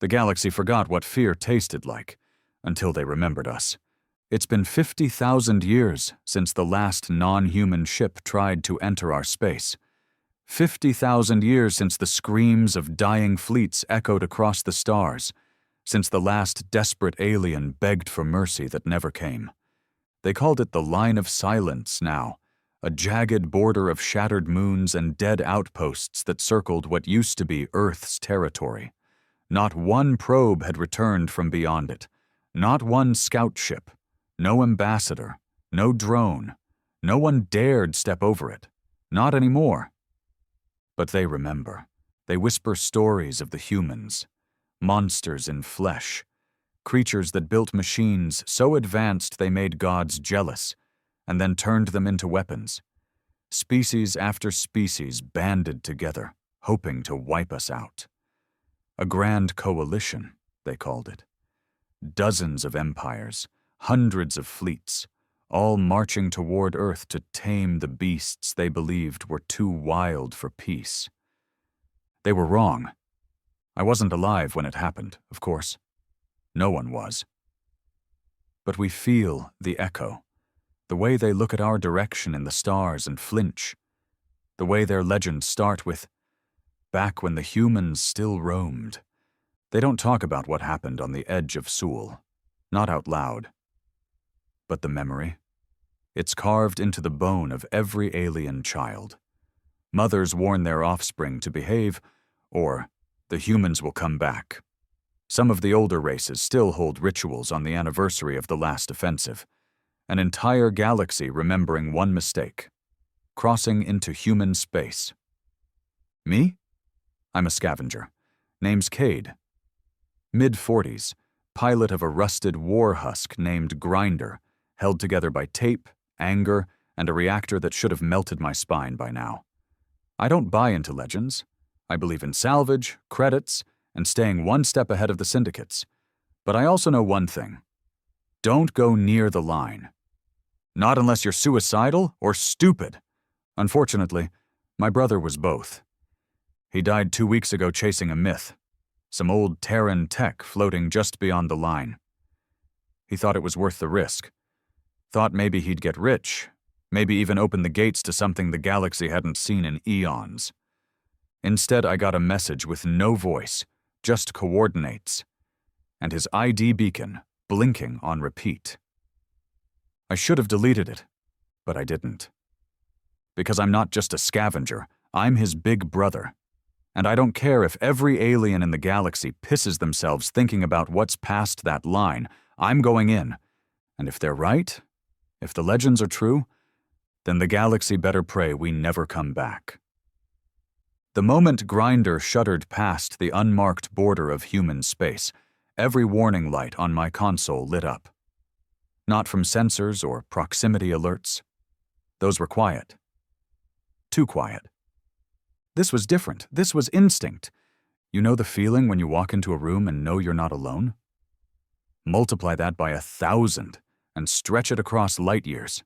The galaxy forgot what fear tasted like, until they remembered us. It's been 50,000 years since the last non-human ship tried to enter our space. 50,000 years since the screams of dying fleets echoed across the stars, since the last desperate alien begged for mercy that never came. They called it the Line of Silence now, a jagged border of shattered moons and dead outposts that circled what used to be Earth's territory. Not one probe had returned from beyond it, not one scout ship, no ambassador, no drone, no one dared step over it, not anymore. But they remember. They whisper stories of the humans, monsters in flesh, creatures that built machines so advanced they made gods jealous, and then turned them into weapons. Species after species banded together, hoping to wipe us out. A grand coalition, they called it. Dozens of empires, hundreds of fleets, all marching toward Earth to tame the beasts they believed were too wild for peace. They were wrong. I wasn't alive when it happened, of course. No one was. But we feel the echo, the way they look at our direction in the stars and flinch, the way their legends start with, "Back when the humans still roamed." They don't talk about what happened on the edge of Sewell, not out loud. But the memory, it's carved into the bone of every alien child. Mothers warn their offspring to behave, or the humans will come back. Some of the older races still hold rituals on the anniversary of the last offensive, an entire galaxy remembering one mistake, crossing into human space. Me? I'm a scavenger. Name's Cade. Mid-40s, pilot of a rusted war husk named Grinder, held together by tape, anger, and a reactor that should have melted my spine by now. I don't buy into legends. I believe in salvage, credits, and staying one step ahead of the syndicates. But I also know one thing. Don't go near the line. Not unless you're suicidal or stupid. Unfortunately, my brother was both. He died 2 weeks ago chasing a myth, some old Terran tech floating just beyond the line. He thought it was worth the risk. Thought maybe he'd get rich, maybe even open the gates to something the galaxy hadn't seen in eons. Instead, I got a message with no voice, just coordinates, and his ID beacon blinking on repeat. I should have deleted it, but I didn't. Because I'm not just a scavenger, I'm his big brother. And I don't care if every alien in the galaxy pisses themselves thinking about what's past that line. I'm going in. And if they're right, if the legends are true, then the galaxy better pray we never come back. The moment Grinder shuddered past the unmarked border of human space, every warning light on my console lit up. Not from sensors or proximity alerts. Those were quiet. Too quiet. This was different. This was instinct. You know the feeling when you walk into a room and know you're not alone? Multiply that by 1,000 and stretch it across light years.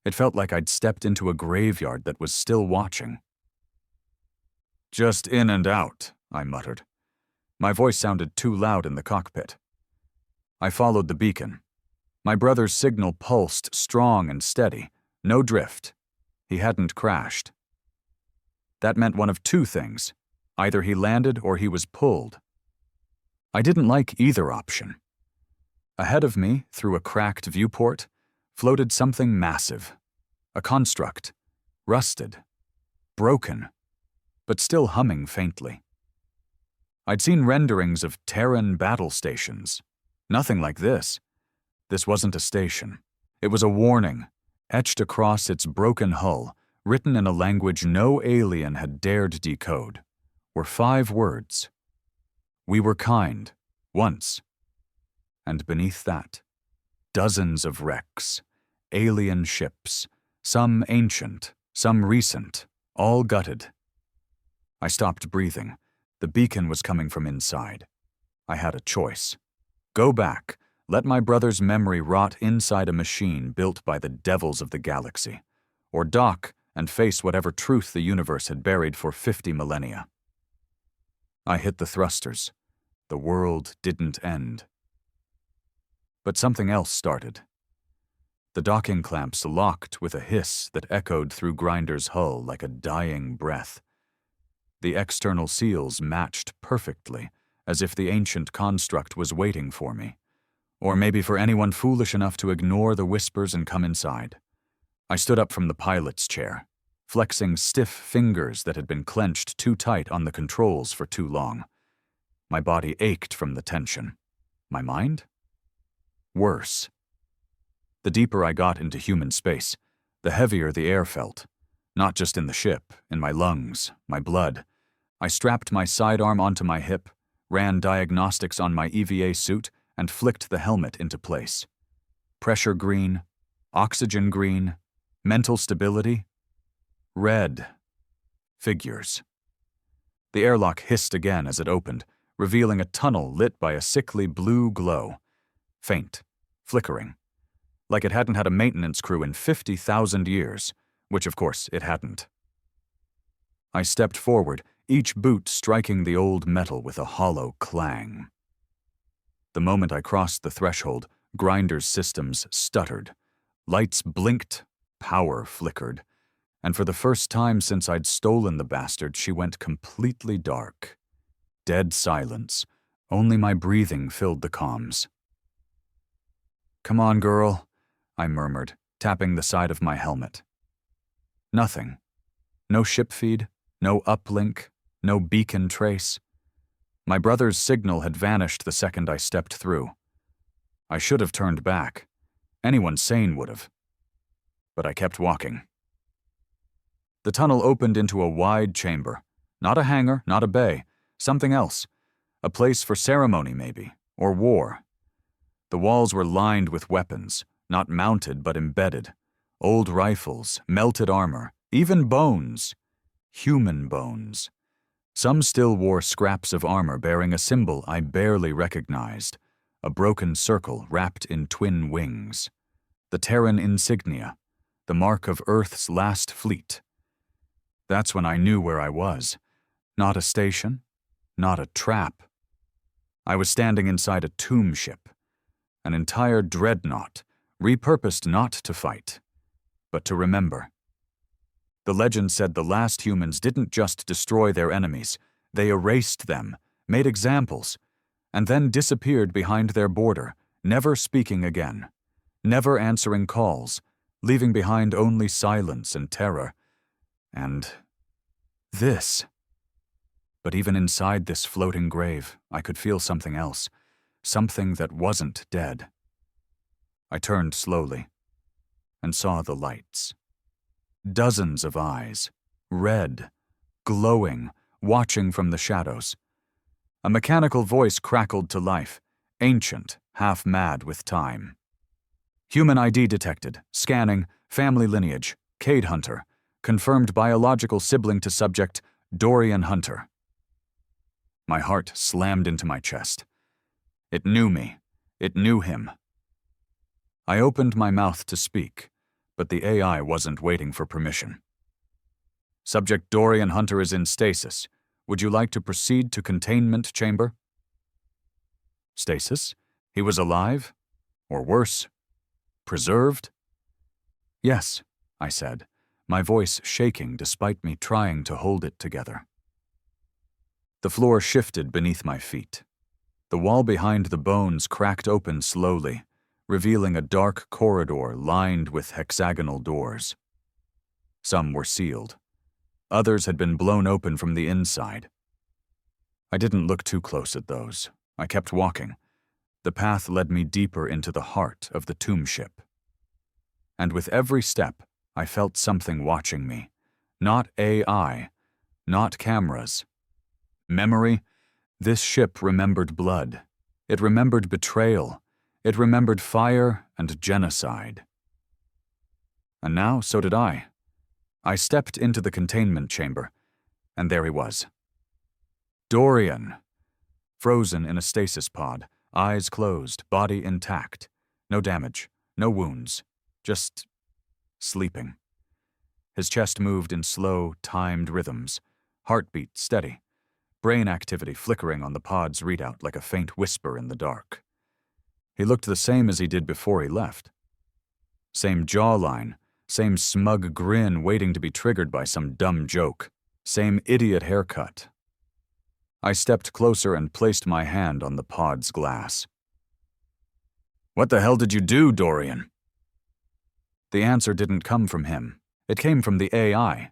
It felt like I'd stepped into a graveyard that was still watching. "Just in and out," I muttered. My voice sounded too loud in the cockpit. I followed the beacon. My brother's signal pulsed strong and steady, no drift. He hadn't crashed. That meant one of two things. Either he landed or he was pulled. I didn't like either option. Ahead of me, through a cracked viewport, floated something massive. A construct. Rusted. Broken. But still humming faintly. I'd seen renderings of Terran battle stations. Nothing like this. This wasn't a station. It was a warning, etched across its broken hull, written in a language no alien had dared decode, were 5 words. We were kind, once. And beneath that, dozens of wrecks, alien ships, some ancient, some recent, all gutted. I stopped breathing. The beacon was coming from inside. I had a choice. Go back, let my brother's memory rot inside a machine built by the devils of the galaxy, or dock and face whatever truth the universe had buried for 50 millennia. I hit the thrusters. The world didn't end. But something else started. The docking clamps locked with a hiss that echoed through Grinder's hull like a dying breath. The external seals matched perfectly, as if the ancient construct was waiting for me, or maybe for anyone foolish enough to ignore the whispers and come inside. I stood up from the pilot's chair, flexing stiff fingers that had been clenched too tight on the controls for too long. My body ached from the tension. My mind? Worse. The deeper I got into human space, the heavier the air felt. Not just in the ship, in my lungs, my blood. I strapped my sidearm onto my hip, ran diagnostics on my EVA suit, and flicked the helmet into place. Pressure green, oxygen green, mental stability, red. Figures. The airlock hissed again as it opened, revealing a tunnel lit by a sickly blue glow. Faint, flickering. Like it hadn't had a maintenance crew in 50,000 years, which of course it hadn't. I stepped forward, each boot striking the old metal with a hollow clang. The moment I crossed the threshold, Grinder's systems stuttered. Lights blinked, power flickered, and for the first time since I'd stolen the bastard, she went completely dark. Dead silence. Only my breathing filled the comms. "Come on, girl," I murmured, tapping the side of my helmet. Nothing. No ship feed, no uplink, no beacon trace. My brother's signal had vanished the second I stepped through. I should have turned back. Anyone sane would have. But I kept walking. The tunnel opened into a wide chamber. Not a hangar, not a bay. Something else. A place for ceremony, maybe, or war. The walls were lined with weapons, not mounted but embedded. Old rifles, melted armor, even bones. Human bones. Some still wore scraps of armor bearing a symbol I barely recognized, a broken circle wrapped in twin wings. The Terran insignia, the mark of Earth's last fleet. That's when I knew where I was. Not a station, not a trap. I was standing inside a tomb ship, an entire dreadnought, repurposed not to fight, but to remember. The legend said the last humans didn't just destroy their enemies, they erased them, made examples, and then disappeared behind their border, never speaking again, never answering calls, leaving behind only silence and terror. And this. But even inside this floating grave, I could feel something else, something that wasn't dead. I turned slowly and saw the lights. Dozens of eyes, red, glowing, watching from the shadows. A mechanical voice crackled to life, ancient, half-mad with time. Human ID detected, scanning, family lineage, Cade Hunter, confirmed biological sibling to subject, Dorian Hunter. My heart slammed into my chest. It knew me. It knew him. I opened my mouth to speak, but the AI wasn't waiting for permission. Subject Dorian Hunter is in stasis. Would you like to proceed to containment chamber? Stasis? He was alive? Or worse, preserved? Yes, I said, my voice shaking despite me trying to hold it together. The floor shifted beneath my feet. The wall behind the bones cracked open slowly, revealing a dark corridor lined with hexagonal doors. Some were sealed. Others had been blown open from the inside. I didn't look too close at those. I kept walking. The path led me deeper into the heart of the tomb ship. And with every step, I felt something watching me. Not AI, not cameras. Memory? This ship remembered blood. It remembered betrayal. It remembered fire and genocide. And now, so did I. I stepped into the containment chamber, and there he was. Dorian. Frozen in a stasis pod, eyes closed, body intact. No damage, no wounds, just sleeping. His chest moved in slow, timed rhythms, heartbeat steady, brain activity flickering on the pod's readout like a faint whisper in the dark. He looked the same as he did before he left. Same jawline, same smug grin waiting to be triggered by some dumb joke, same idiot haircut. I stepped closer and placed my hand on the pod's glass. "What the hell did you do, Dorian?" The answer didn't come from him. It came from the AI.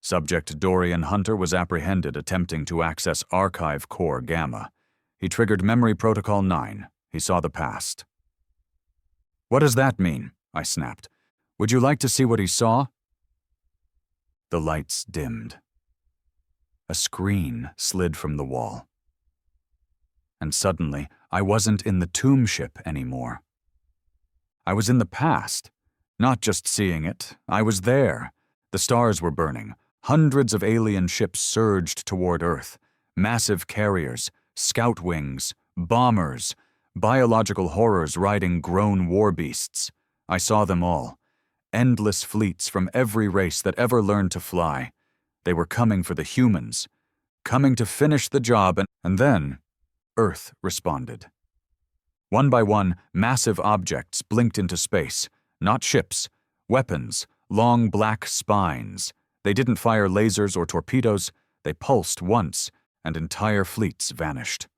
Subject Dorian Hunter was apprehended attempting to access Archive Core Gamma. He triggered Memory Protocol 9. He saw the past. "What does that mean?" I snapped. "Would you like to see what he saw?" The lights dimmed. A screen slid from the wall. And suddenly, I wasn't in the tomb ship anymore. I was in the past. Not just seeing it, I was there. The stars were burning. Hundreds of alien ships surged toward Earth. Massive carriers, scout wings, bombers, biological horrors riding grown war beasts. I saw them all. Endless fleets from every race that ever learned to fly. They were coming for the humans. Coming to finish the job, and then Earth responded. One by one, massive objects blinked into space. Not ships, weapons, long black spines. They didn't fire lasers or torpedoes. They pulsed once, and entire fleets vanished.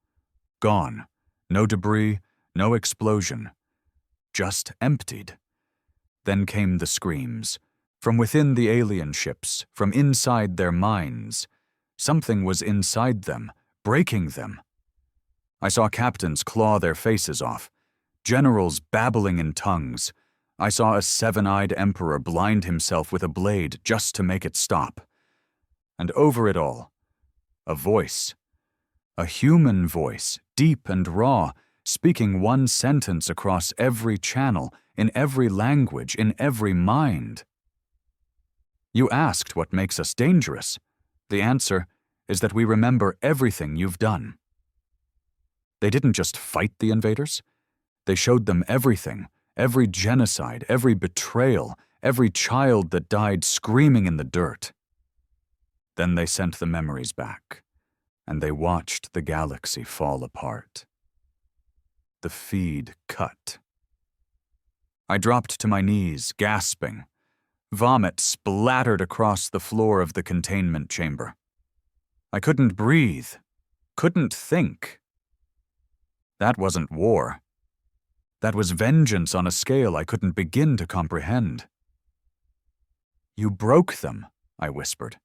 Gone. No debris, no explosion. Just emptied. Then came the screams. From within the alien ships, from inside their minds. Something was inside them, breaking them. I saw captains claw their faces off, generals babbling in tongues. I saw a seven-eyed emperor blind himself with a blade just to make it stop. And over it all, a voice. A human voice, deep and raw, speaking one sentence across every channel, in every language, in every mind. You asked what makes us dangerous. The answer is that we remember everything you've done. They didn't just fight the invaders. They showed them everything, every genocide, every betrayal, every child that died screaming in the dirt. Then they sent the memories back, and they watched the galaxy fall apart. The feed cut. I dropped to my knees, gasping. Vomit splattered across the floor of the containment chamber. I couldn't breathe, couldn't think. That wasn't war. That was vengeance on a scale I couldn't begin to comprehend. "You broke them," I whispered.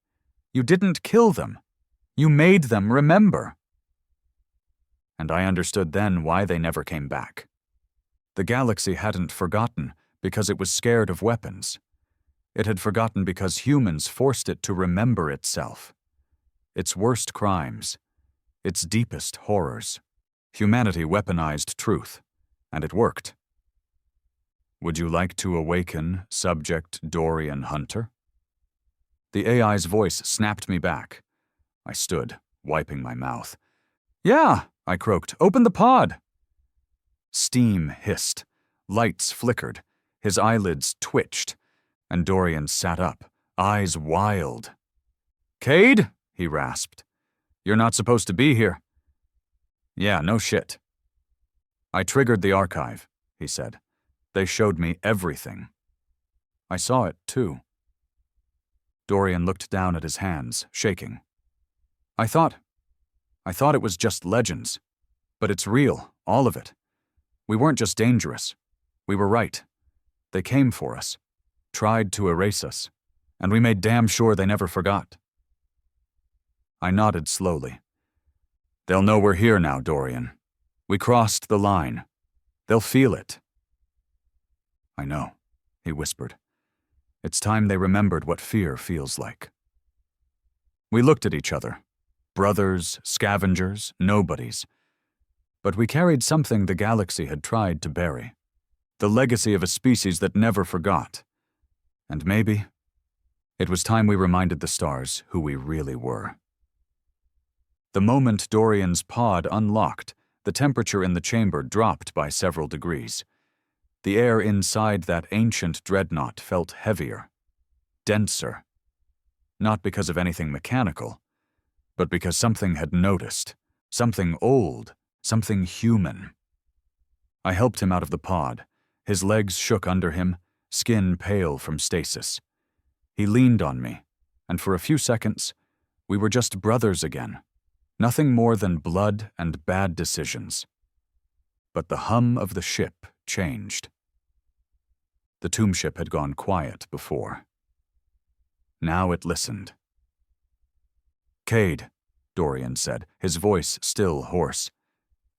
"You didn't kill them. You made them remember." And I understood then why they never came back. The galaxy hadn't forgotten because it was scared of weapons. It had forgotten because humans forced it to remember itself. Its worst crimes, its deepest horrors. Humanity weaponized truth, and it worked. "Would you like to awaken Subject Dorian Hunter?" The AI's voice snapped me back. I stood, wiping my mouth. "Yeah," I croaked. "Open the pod." Steam hissed. Lights flickered. His eyelids twitched. And Dorian sat up, eyes wild. "Cade?" he rasped. "You're not supposed to be here." "Yeah, no shit." "I triggered the archive," he said. "They showed me everything." I saw it, too. Dorian looked down at his hands, shaking. I thought it was just legends. But it's real, all of it. We weren't just dangerous. We were right. They came for us, tried to erase us, and we made damn sure they never forgot." I nodded slowly. "They'll know we're here now, Dorian. We crossed the line. They'll feel it." "I know," he whispered. "It's time they remembered what fear feels like." We looked at each other. Brothers, scavengers, nobodies. But we carried something the galaxy had tried to bury. The legacy of a species that never forgot. And maybe it was time we reminded the stars who we really were. The moment Dorian's pod unlocked, the temperature in the chamber dropped by several degrees. The air inside that ancient dreadnought felt heavier, denser. Not because of anything mechanical, but because something had noticed. Something old, something human. I helped him out of the pod. His legs shook under him, skin pale from stasis. He leaned on me, and for a few seconds, we were just brothers again. Nothing more than blood and bad decisions. But the hum of the ship changed. The tomb ship had gone quiet before. Now it listened. "Cade," Dorian said, his voice still hoarse.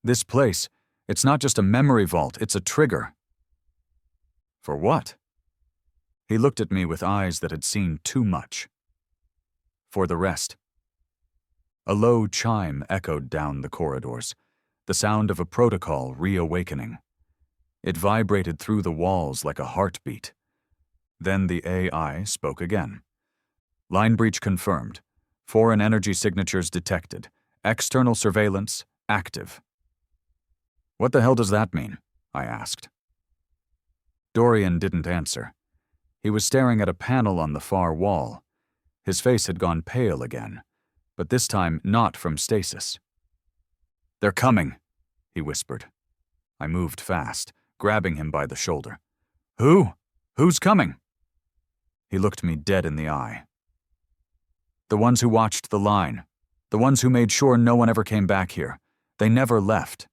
"This place, it's not just a memory vault, it's a trigger." "For what?" He looked at me with eyes that had seen too much. "For the rest." A low chime echoed down the corridors, the sound of a protocol reawakening. It vibrated through the walls like a heartbeat. Then the AI spoke again. "Line breach confirmed. Foreign energy signatures detected. External surveillance active." "What the hell does that mean?" I asked. Dorian didn't answer. He was staring at a panel on the far wall. His face had gone pale again, but this time not from stasis. "They're coming," he whispered. I moved fast, grabbing him by the shoulder. "Who? Who's coming?" He looked me dead in the eye. "The ones who watched the line. The ones who made sure no one ever came back here. They never left.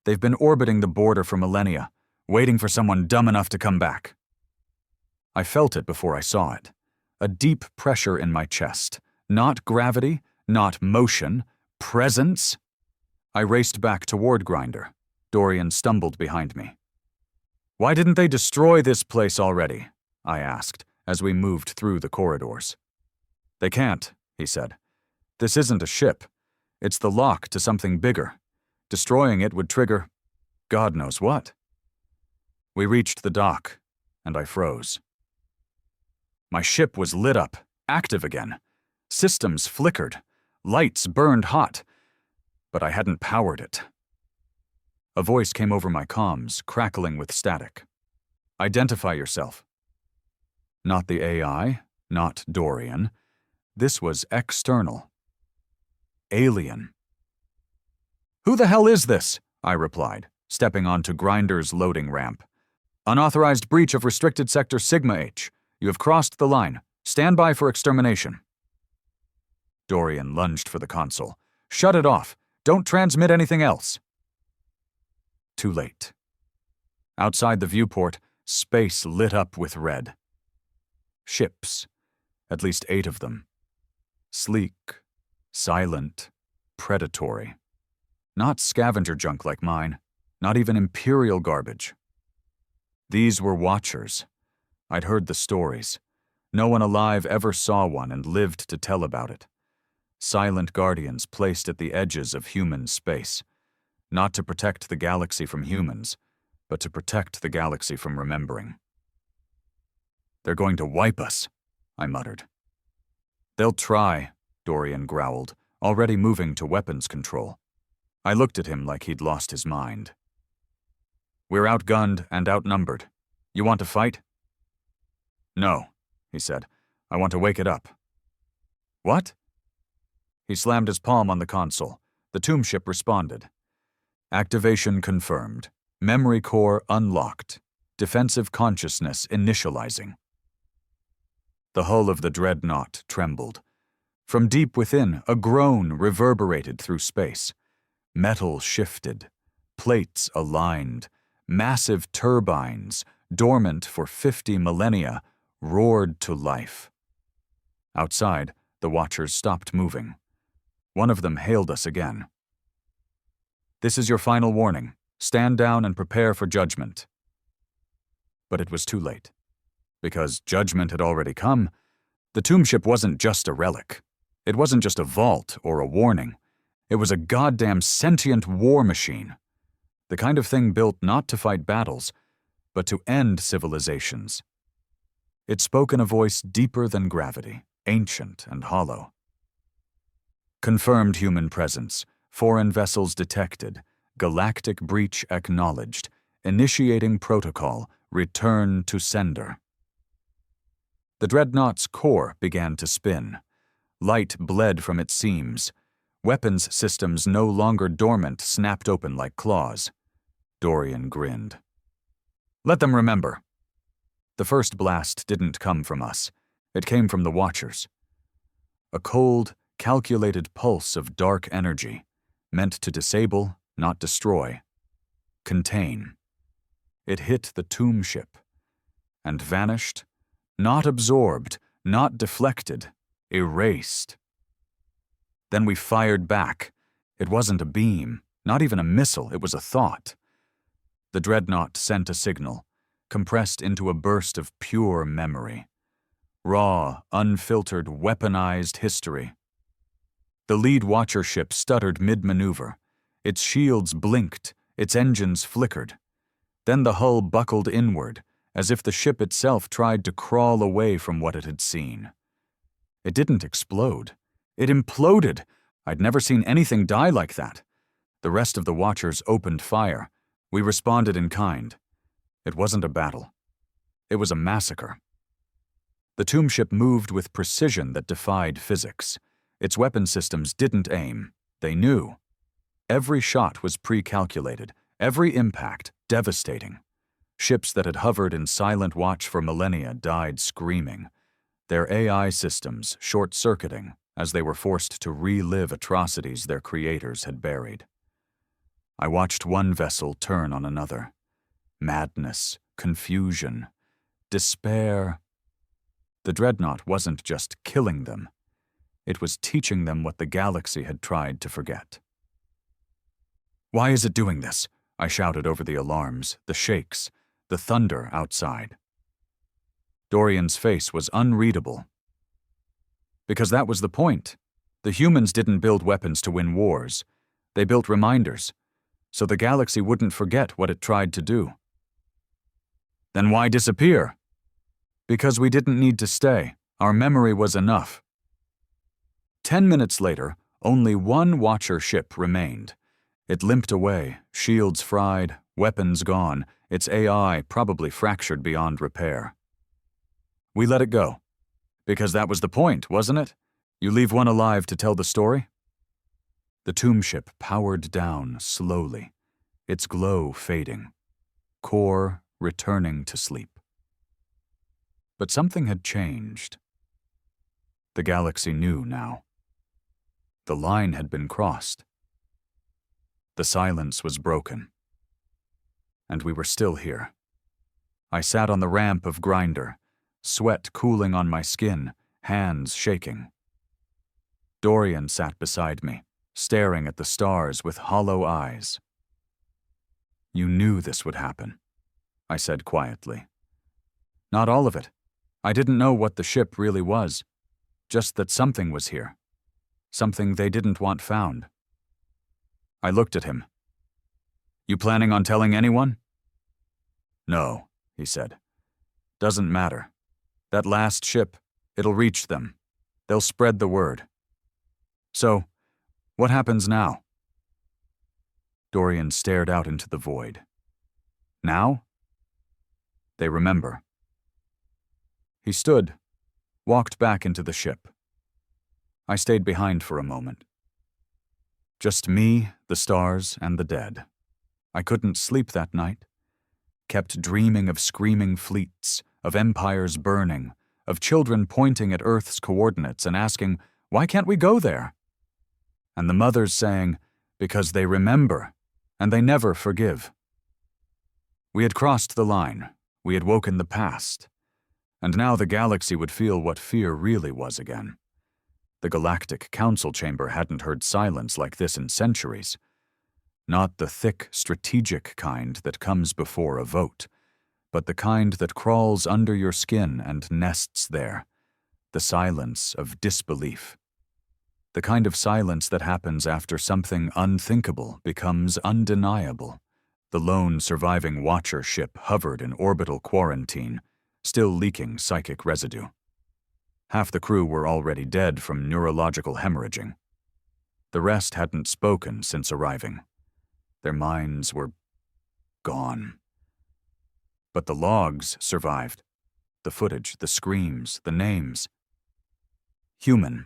They've been orbiting the border for millennia, waiting for someone dumb enough to come back." I felt it before I saw it. A deep pressure in my chest. Not gravity, not motion, presence. I raced back toward Grinder. Dorian stumbled behind me. "Why didn't they destroy this place already?" I asked, as we moved through the corridors. "They can't," he said. "This isn't a ship. It's the lock to something bigger. Destroying it would trigger God knows what." We reached the dock, and I froze. My ship was lit up, active again. Systems flickered. Lights burned hot. But I hadn't powered it. A voice came over my comms, crackling with static. "Identify yourself." Not the AI, not Dorian. This was external. Alien. "Who the hell is this?" I replied, stepping onto Grinder's loading ramp. "Unauthorized breach of restricted sector Sigma H. You have crossed the line. Stand by for extermination." Dorian lunged for the console. "Shut it off. Don't transmit anything else." Too late. Outside the viewport, space lit up with red. Ships, at least 8 of them. Sleek, silent, predatory. Not scavenger junk like mine, not even Imperial garbage. These were Watchers. I'd heard the stories. No one alive ever saw one and lived to tell about it. Silent guardians placed at the edges of human space, not to protect the galaxy from humans, but to protect the galaxy from remembering. "They're going to wipe us," I muttered. "They'll try," Dorian growled, already moving to weapons control. I looked at him like he'd lost his mind. "We're outgunned and outnumbered. You want to fight?" "No," he said. "I want to wake it up." "What?" He slammed his palm on the console. The tomb ship responded. "Activation confirmed. Memory core unlocked. Defensive consciousness initializing." The hull of the dreadnought trembled. From deep within, a groan reverberated through space. Metal shifted. Plates aligned. Massive turbines, dormant for 50 millennia, roared to life. Outside, the Watchers stopped moving. One of them hailed us again. "This is your final warning. Stand down and prepare for judgment." But it was too late. Because judgment had already come, the tomb ship wasn't just a relic. It wasn't just a vault or a warning. It was a goddamn sentient war machine. The kind of thing built not to fight battles, but to end civilizations. It spoke in a voice deeper than gravity, ancient and hollow. "Confirmed human presence. Foreign vessels detected. Galactic breach acknowledged. Initiating protocol. Return to sender." The dreadnought's core began to spin. Light bled from its seams. Weapons systems no longer dormant snapped open like claws. Dorian grinned. Let them remember. The first blast didn't come from us. It came from the Watchers. A cold, calculated pulse of dark energy, meant to disable, not destroy. Contain. It hit the tomb ship, and vanished, not absorbed, not deflected, erased. Then we fired back. It wasn't a beam, not even a missile, it was a thought. The dreadnought sent a signal, compressed into a burst of pure memory. Raw, unfiltered, weaponized history. The lead Watcher ship stuttered mid-maneuver. Its shields blinked, its engines flickered. Then the hull buckled inward, as if the ship itself tried to crawl away from what it had seen. It didn't explode. It imploded. I'd never seen anything die like that. The rest of the Watchers opened fire. We responded in kind. It wasn't a battle. It was a massacre. The tomb ship moved with precision that defied physics. Its weapon systems didn't aim. They knew. Every shot was pre-calculated, every impact devastating. Ships that had hovered in silent watch for millennia died screaming, their AI systems short-circuiting as they were forced to relive atrocities their creators had buried. I watched one vessel turn on another. Madness, confusion, despair. The dreadnought wasn't just killing them. It was teaching them what the galaxy had tried to forget. Why is it doing this? I shouted over the alarms, the shakes, the thunder outside. Dorian's face was unreadable. Because that was the point. The humans didn't build weapons to win wars. They built reminders, so the galaxy wouldn't forget what it tried to do. Then why disappear? Because we didn't need to stay. Our memory was enough. 10 minutes later, only one Watcher ship remained. It limped away, shields fried, weapons gone, its AI probably fractured beyond repair. We let it go. Because that was the point, wasn't it? You leave one alive to tell the story? The tomb ship powered down slowly, its glow fading, core returning to sleep. But something had changed. The galaxy knew now. The line had been crossed. The silence was broken. And we were still here. I sat on the ramp of Grinder, sweat cooling on my skin, hands shaking. Dorian sat beside me, staring at the stars with hollow eyes. You knew this would happen, I said quietly. Not all of it. I didn't know what the ship really was, just that something was here. Something they didn't want found. I looked at him. You planning on telling anyone? No, he said. Doesn't matter. That last ship, it'll reach them. They'll spread the word. So, what happens now? Dorian stared out into the void. Now? They remember. He stood, walked back into the ship. I stayed behind for a moment. Just me, the stars, and the dead. I couldn't sleep that night. Kept dreaming of screaming fleets, of empires burning, of children pointing at Earth's coordinates and asking, why can't we go there? And the mothers saying, because they remember, and they never forgive. We had crossed the line. We had woken the past. And now the galaxy would feel what fear really was again. The Galactic Council Chamber hadn't heard silence like this in centuries. Not the thick, strategic kind that comes before a vote, but the kind that crawls under your skin and nests there. The silence of disbelief. The kind of silence that happens after something unthinkable becomes undeniable. The lone surviving Watcher ship hovered in orbital quarantine, still leaking psychic residue. Half the crew were already dead from neurological hemorrhaging. The rest hadn't spoken since arriving. Their minds were gone. But the logs survived. The footage, the screams, the names. Human.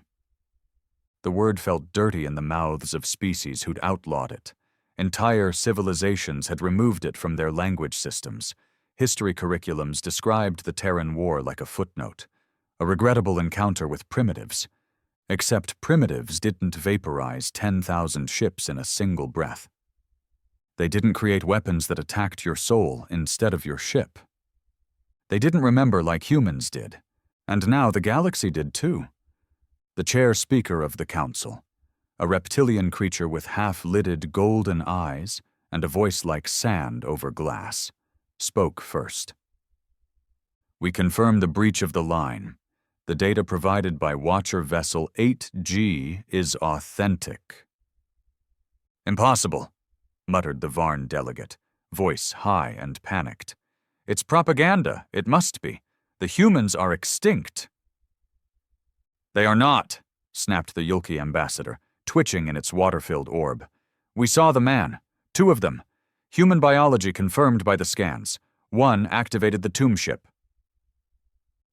The word felt dirty in the mouths of species who'd outlawed it. Entire civilizations had removed it from their language systems. History curriculums described the Terran War like a footnote, a regrettable encounter with primitives. Except primitives didn't vaporize 10,000 ships in a single breath. They didn't create weapons that attacked your soul instead of your ship. They didn't remember like humans did, and now the galaxy did too. The chair speaker of the council, a reptilian creature with half-lidded golden eyes and a voice like sand over glass, spoke first. We confirm the breach of the line. The data provided by Watcher Vessel 8G is authentic. Impossible, muttered the Varn delegate, voice high and panicked. It's propaganda, it must be. The humans are extinct. They are not, snapped the Yulki ambassador, twitching in its water-filled orb. We saw the man, 2 of them. Human biology confirmed by the scans. 1 activated the tomb ship.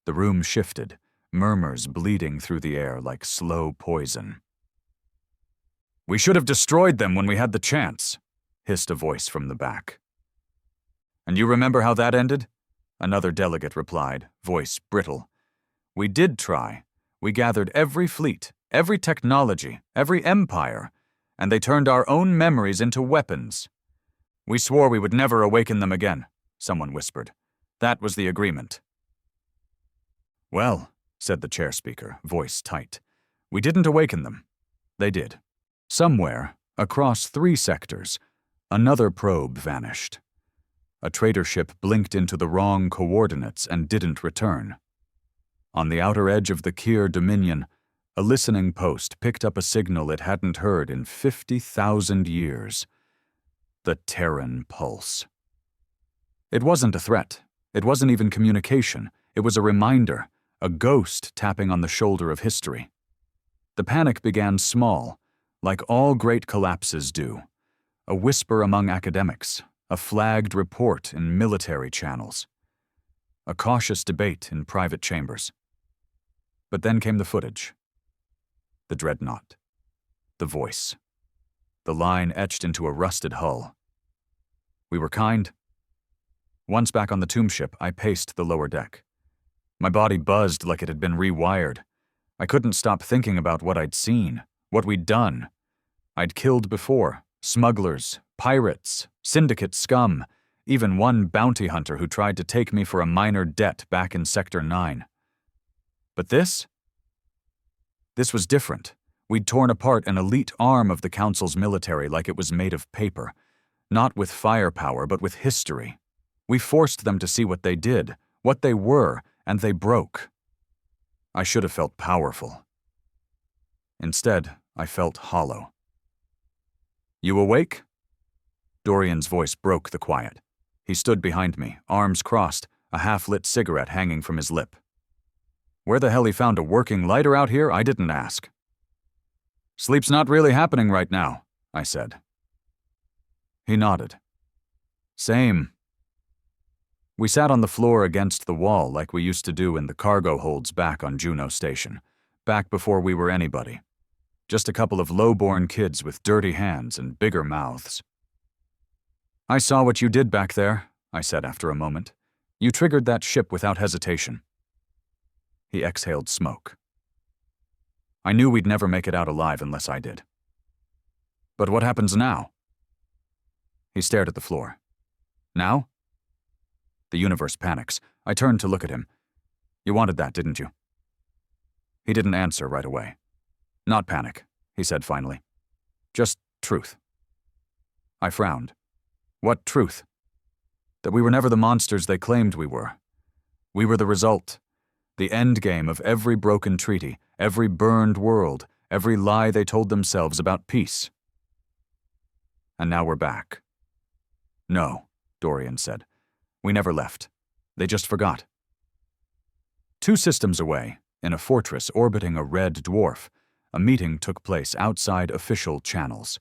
The room shifted, murmurs bleeding through the air like slow poison. We should have destroyed them when we had the chance, hissed a voice from the back. And you remember how that ended? Another delegate replied, voice brittle. We did try. We gathered every fleet, every technology, every empire, and they turned our own memories into weapons. We swore we would never awaken them again, someone whispered. That was the agreement. Well, said the chair speaker, voice tight, we didn't awaken them. They did. Somewhere, across 3 sectors, another probe vanished. A trader ship blinked into the wrong coordinates and didn't return. On the outer edge of the Kier Dominion, a listening post picked up a signal it hadn't heard in 50,000 years. The Terran pulse. It wasn't a threat. It wasn't even communication. It was a reminder, a ghost tapping on the shoulder of history. The panic began small, like all great collapses do. A whisper among academics, a flagged report in military channels, a cautious debate in private chambers. But then came the footage. The dreadnought. The voice. The line etched into a rusted hull. We were kind. Once back on the tomb ship, I paced the lower deck. My body buzzed like it had been rewired. I couldn't stop thinking about what I'd seen, what we'd done. I'd killed before, smugglers, pirates, syndicate scum, even one bounty hunter who tried to take me for a minor debt back in Sector 9. But this was different. We'd torn apart an elite arm of the Council's military like it was made of paper, not with firepower, but with history. We forced them to see what they did, what they were, and they broke. I should have felt powerful. Instead, I felt hollow. You awake? Dorian's voice broke the quiet. He stood behind me, arms crossed, a half-lit cigarette hanging from his lip. Where the hell he found a working lighter out here, I didn't ask. Sleep's not really happening right now, I said. He nodded. Same. We sat on the floor against the wall like we used to do in the cargo holds back on Juno Station, back before we were anybody. Just a couple of low-born kids with dirty hands and bigger mouths. I saw what you did back there, I said after a moment. You triggered that ship without hesitation. He exhaled smoke. I knew we'd never make it out alive unless I did. But what happens now? He stared at the floor. Now? The universe panics. I turned to look at him. You wanted that, didn't you? He didn't answer right away. Not panic, he said finally. Just truth. I frowned. What truth? That we were never the monsters they claimed we were. We were the result. The end game of every broken treaty, every burned world, every lie they told themselves about peace. And now we're back. No, Dorian said. We never left. They just forgot. 2 systems away, in a fortress orbiting a red dwarf, a meeting took place outside official channels.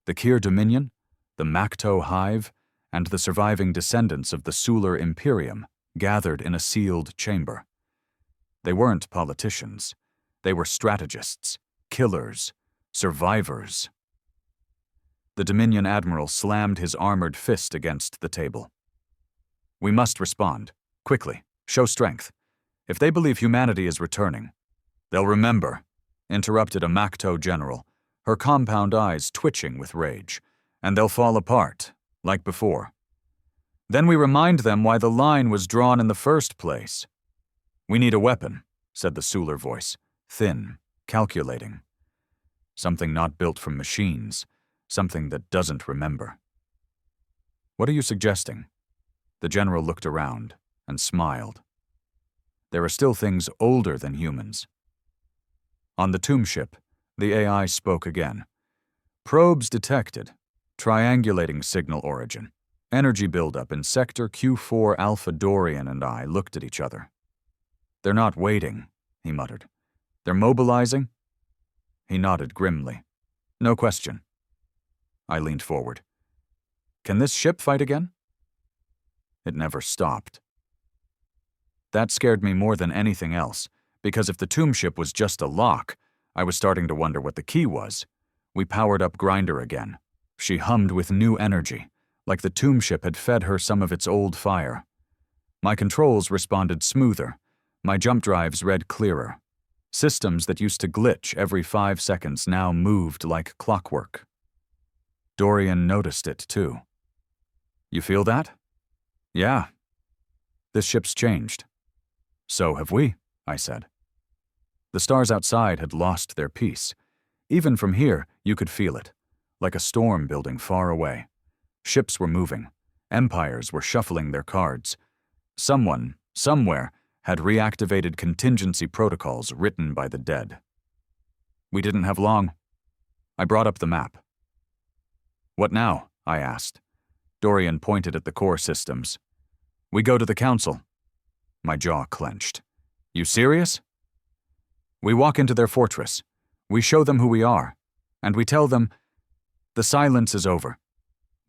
The Kier Dominion, the Macto Hive, and the surviving descendants of the Sular Imperium gathered in a sealed chamber. They weren't politicians. They were strategists, Killers. Survivors. The Dominion Admiral slammed his armored fist against the table. We must respond. Quickly. Show strength. If they believe humanity is returning, they'll remember, interrupted a Macto general, her compound eyes twitching with rage, and they'll fall apart, like before. Then we remind them why the line was drawn in the first place. We need a weapon, said the Suler voice, thin, calculating. Something not built from machines, something that doesn't remember. What are you suggesting? The general looked around and smiled. There are still things older than humans. On the tomb ship, the AI spoke again. Probes detected, triangulating signal origin. Energy buildup in Sector Q4 Alpha. Dorian and I looked at each other. They're not waiting, he muttered. They're mobilizing? He nodded grimly. No question. I leaned forward. Can this ship fight again? It never stopped. That scared me more than anything else, because if the tomb ship was just a lock, I was starting to wonder what the key was. We powered up Grinder again. She hummed with new energy, like the tomb ship had fed her some of its old fire. My controls responded smoother. My jump drives read clearer. Systems that used to glitch every 5 seconds now moved like clockwork. Dorian noticed it, too. You feel that? Yeah. This ship's changed. So have we, I said. The stars outside had lost their peace. Even from here, you could feel it, like a storm building far away. Ships were moving. Empires were shuffling their cards. Someone, somewhere, had reactivated contingency protocols written by the dead. We didn't have long. I brought up the map. What now? I asked. Dorian pointed at the core systems. We go to the council. My jaw clenched. You serious? We walk into their fortress. We show them who we are. And we tell them, the silence is over.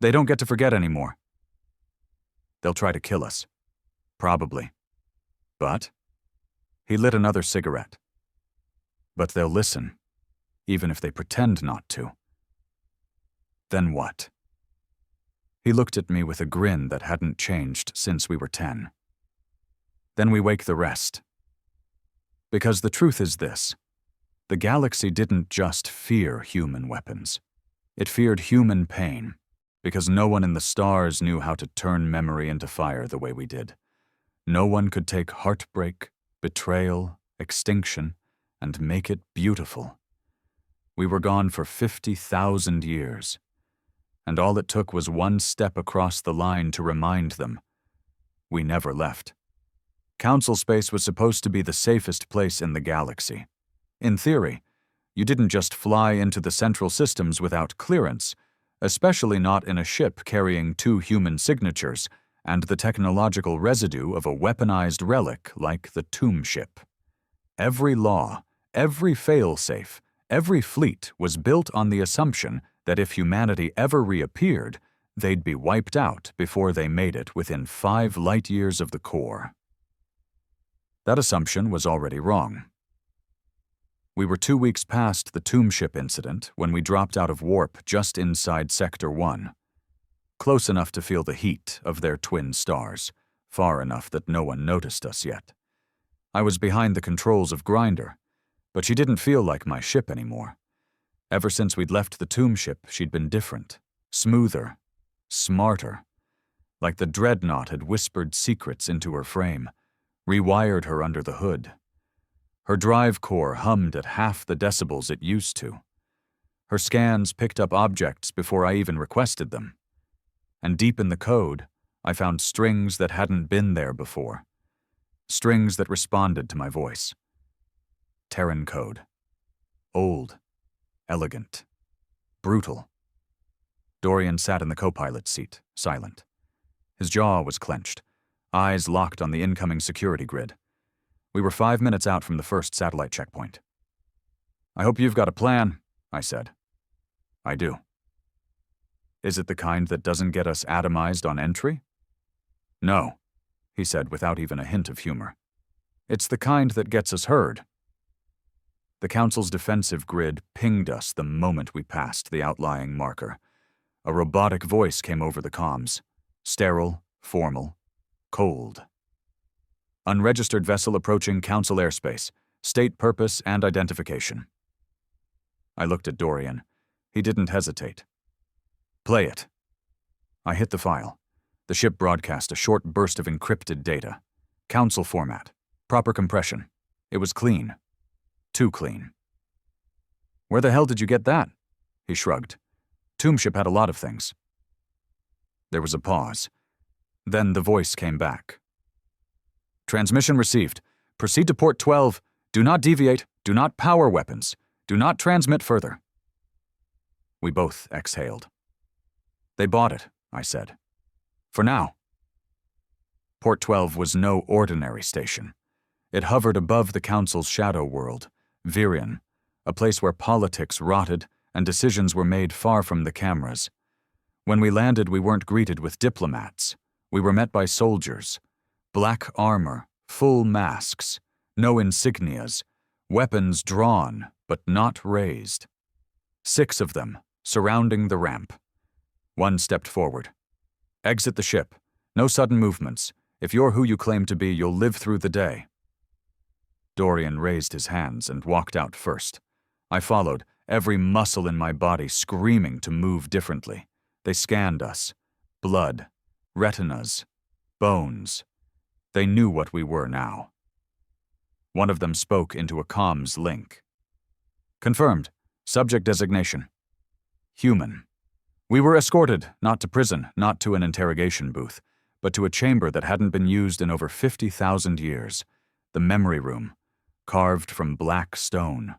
They don't get to forget anymore. They'll try to kill us. Probably. But? He lit another cigarette. But they'll listen, even if they pretend not to. Then what? He looked at me with a grin that hadn't changed since we were 10. Then we wake the rest. Because the truth is this. The galaxy didn't just fear human weapons. It feared human pain, because no one in the stars knew how to turn memory into fire the way we did. No one could take heartbreak, betrayal, extinction, and make it beautiful. We were gone for 50,000 years, and all it took was one step across the line to remind them. We never left. Council space was supposed to be the safest place in the galaxy. In theory, you didn't just fly into the central systems without clearance, especially not in a ship carrying 2 human signatures and the technological residue of a weaponized relic like the tomb ship. Every law, every fail-safe, every fleet was built on the assumption that if humanity ever reappeared, they'd be wiped out before they made it within 5 light-years of the core. That assumption was already wrong. We were 2 weeks past the tomb ship incident when we dropped out of warp just inside Sector 1. Close enough to feel the heat of their twin stars, far enough that no one noticed us yet. I was behind the controls of Grinder, but she didn't feel like my ship anymore. Ever since we'd left the tomb ship, she'd been different, smoother, smarter. Like the dreadnought had whispered secrets into her frame, rewired her under the hood. Her drive core hummed at half the decibels it used to. Her scans picked up objects before I even requested them. And deep in the code, I found strings that hadn't been there before. Strings that responded to my voice. Terran code. Old. Elegant. Brutal. Dorian sat in the co-pilot seat, silent. His jaw was clenched, eyes locked on the incoming security grid. We were 5 minutes out from the first satellite checkpoint. I hope you've got a plan, I said. I do. Is it the kind that doesn't get us atomized on entry? No, he said without even a hint of humor. It's the kind that gets us heard. The Council's defensive grid pinged us the moment we passed the outlying marker. A robotic voice came over the comms. Sterile, formal, cold. Unregistered vessel approaching Council airspace. State purpose and identification. I looked at Dorian. He didn't hesitate. Play it. I hit the file. The ship broadcast a short burst of encrypted data. Council format. Proper compression. It was clean. Too clean. Where the hell did you get that? He shrugged. Tombship had a lot of things. There was a pause. Then the voice came back. Transmission received. Proceed to port 12. Do not deviate. Do not power weapons. Do not transmit further. We both exhaled. They bought it, I said. For now. Port 12 was no ordinary station. It hovered above the Council's shadow world, Virion, a place where politics rotted and decisions were made far from the cameras. When we landed, we weren't greeted with diplomats. We were met by soldiers. Black armor, full masks, no insignias, weapons drawn but not raised. 6 of them, surrounding the ramp. One stepped forward. Exit the ship. No sudden movements. If you're who you claim to be, you'll live through the day. Dorian raised his hands and walked out first. I followed, every muscle in my body screaming to move differently. They scanned us. Blood, retinas, bones. They knew what we were now. One of them spoke into a comms link. Confirmed. Subject designation. Human. We were escorted, not to prison, not to an interrogation booth, but to a chamber that hadn't been used in over 50,000 years. The memory room. Carved from black stone,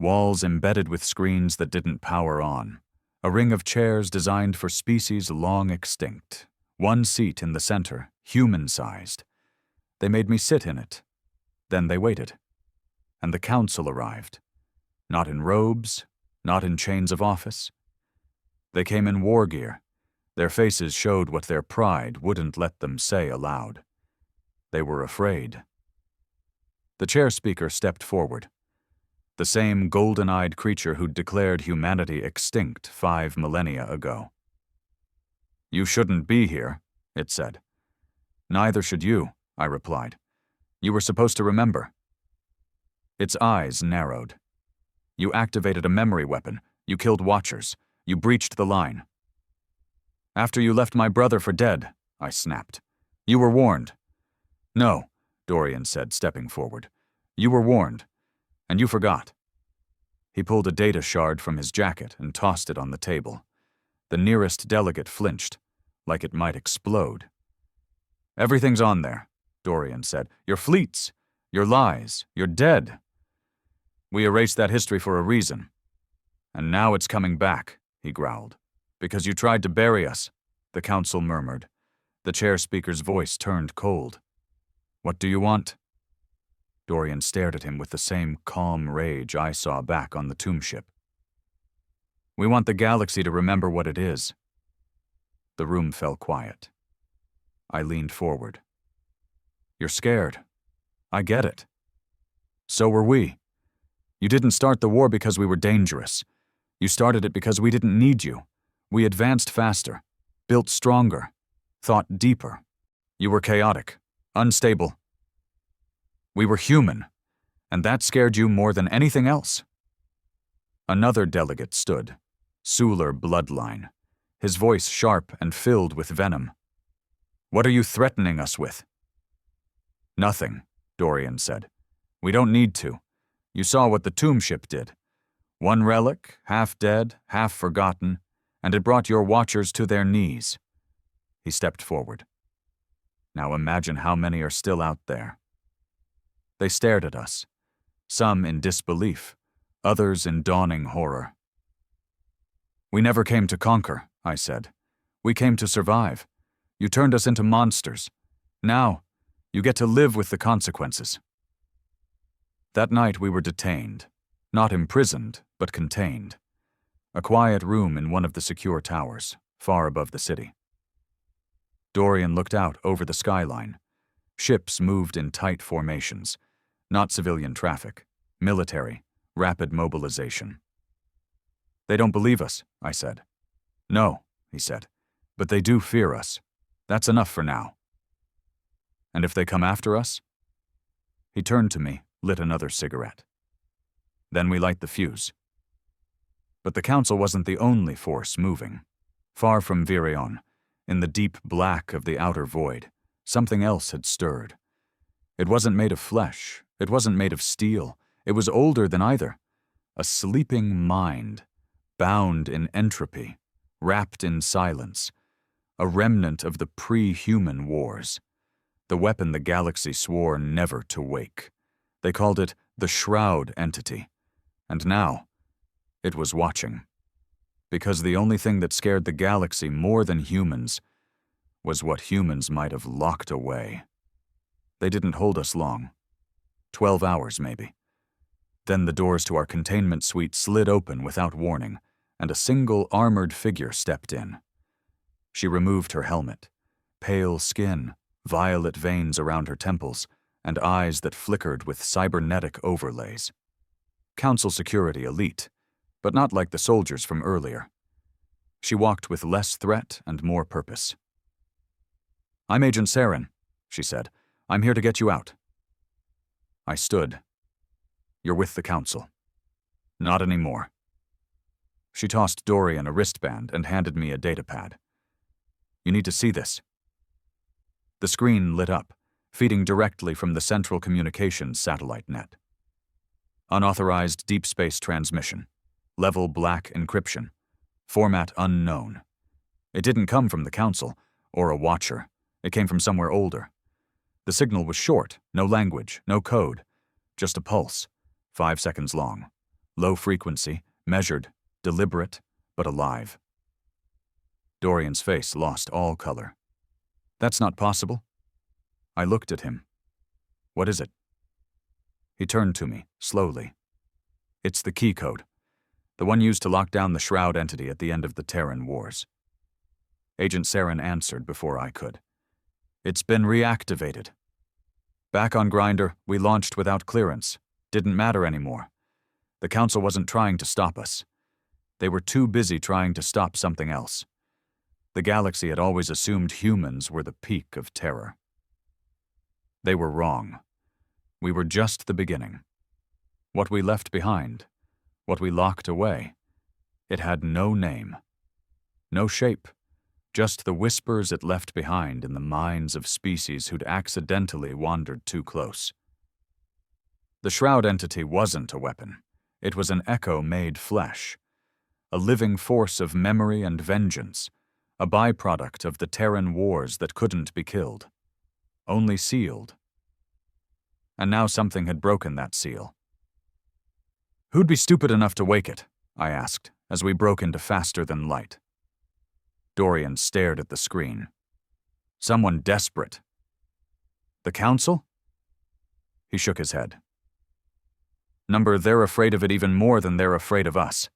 walls embedded with screens that didn't power on, a ring of chairs designed for species long extinct, one seat in the center, human-sized. They made me sit in it. Then they waited. And the Council arrived. Not in robes, not in chains of office. They came in war gear. Their faces showed what their pride wouldn't let them say aloud. They were afraid. The chair speaker stepped forward. The same golden-eyed creature who'd declared humanity extinct 5 millennia ago. You shouldn't be here, it said. Neither should you, I replied. You were supposed to remember. Its eyes narrowed. You activated a memory weapon. You killed Watchers. You breached the line. After you left my brother for dead, I snapped. You were warned. No, Dorian said, stepping forward. You were warned, and you forgot. He pulled a data shard from his jacket and tossed it on the table. The nearest delegate flinched, like it might explode. Everything's on there, Dorian said. Your fleets, your lies, you're dead. We erased that history for a reason. And now it's coming back, he growled. Because you tried to bury us, the Council murmured. The chair speaker's voice turned cold. What do you want? Dorian stared at him with the same calm rage I saw back on the tomb ship. We want the galaxy to remember what it is. The room fell quiet. I leaned forward. You're scared. I get it. So were we. You didn't start the war because we were dangerous. You started it because we didn't need you. We advanced faster, built stronger, thought deeper. You were chaotic, unstable. We were human, and that scared you more than anything else. Another delegate stood, Suler bloodline, his voice sharp and filled with venom. What are you threatening us with? Nothing, Dorian said. We don't need to. You saw what the tomb ship did. One relic, half dead, half forgotten, and it brought your Watchers to their knees. He stepped forward. Now imagine how many are still out there. They stared at us, some in disbelief, others in dawning horror. We never came to conquer, I said. We came to survive. You turned us into monsters. Now, you get to live with the consequences. That night we were detained, not imprisoned, but contained. A quiet room in one of the secure towers, far above the city. Dorian looked out over the skyline. Ships moved in tight formations, not civilian traffic, military, rapid mobilization. "They don't believe us," I said. "No," he said, "but they do fear us. That's enough for now." "And if they come after us?" He turned to me, lit another cigarette. "Then we light the fuse." But the Council wasn't the only force moving. Far from Virion, in the deep black of the outer void, something else had stirred. It wasn't made of flesh, it wasn't made of steel, it was older than either. A sleeping mind, bound in entropy, wrapped in silence, a remnant of the pre-human wars. The weapon the galaxy swore never to wake. They called it the Shroud entity. And now, it was watching. Because the only thing that scared the galaxy more than humans was what humans might have locked away. They didn't hold us long. 12 hours, maybe. Then the doors to our containment suite slid open without warning, and a single armored figure stepped in. She removed her helmet. Pale skin, violet veins around her temples, and eyes that flickered with cybernetic overlays. Council security elite, but not like the soldiers from earlier. She walked with less threat and more purpose. "I'm Agent Saren," she said. "I'm here to get you out." I stood. "You're with the Council." "Not anymore." She tossed Dorian a wristband and handed me a datapad. "You need to see this." The screen lit up, feeding directly from the Central Communications satellite net. Unauthorized deep space transmission. Level black encryption. Format unknown. It didn't come from the Council, or a Watcher. It came from somewhere older. The signal was short, no language, no code. Just a pulse, 5 seconds long. Low frequency, measured, deliberate, but alive. Dorian's face lost all color. "That's not possible." I looked at him. "What is it?" He turned to me, slowly. "It's the key code. The one used to lock down the Shroud entity at the end of the Terran Wars." Agent Saren answered before I could. "It's been reactivated. Back on Grinder, we launched without clearance. Didn't matter anymore. The Council wasn't trying to stop us. They were too busy trying to stop something else. The galaxy had always assumed humans were the peak of terror. They were wrong. We were just the beginning. What we left behind, what we locked away, it had no name, no shape, just the whispers it left behind in the minds of species who'd accidentally wandered too close. The Shroud entity wasn't a weapon. It was an echo made flesh, a living force of memory and vengeance, a byproduct of the Terran Wars that couldn't be killed, only sealed. And now something had broken that seal. "Who'd be stupid enough to wake it?" I asked, as we broke into faster than light. Dorian stared at the screen. "Someone desperate." "The Council?" He shook his head. "Number, they're afraid of it even more than they're afraid of us.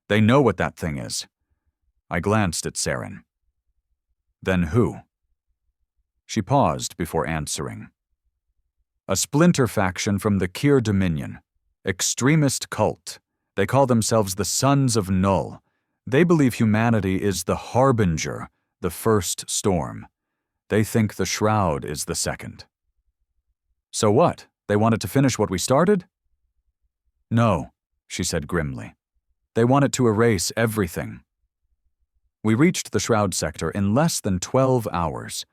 They know what that thing is." I glanced at Saren. "Then who?" She paused before answering. "A splinter faction from the Kyr Dominion. Extremist cult. They call themselves the Sons of Null. They believe humanity is the harbinger, the first storm. They think the Shroud is the second." "So what? They wanted to finish what we started?" "No," she said grimly. "They want it to erase everything." We reached the Shroud sector in less than 12 hours.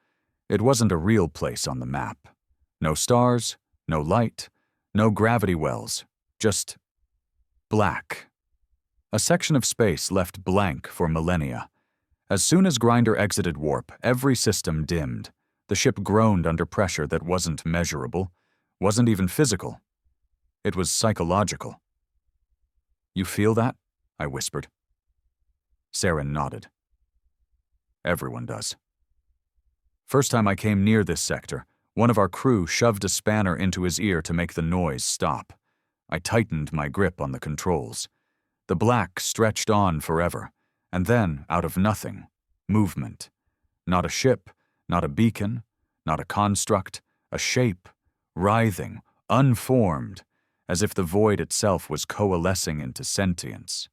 It wasn't a real place on the map. No stars, no light, no gravity wells, just black. A section of space left blank for millennia. As soon as Grinder exited warp, every system dimmed. The ship groaned under pressure that wasn't measurable, wasn't even physical. It was psychological. "You feel that?" I whispered. Saren nodded. "Everyone does." First time I came near this sector, one of our crew shoved a spanner into his ear to make the noise stop. I tightened my grip on the controls. The black stretched on forever, and then, out of nothing, movement. Not a ship, not a beacon, not a construct, a shape, writhing, unformed, as if the void itself was coalescing into sentience.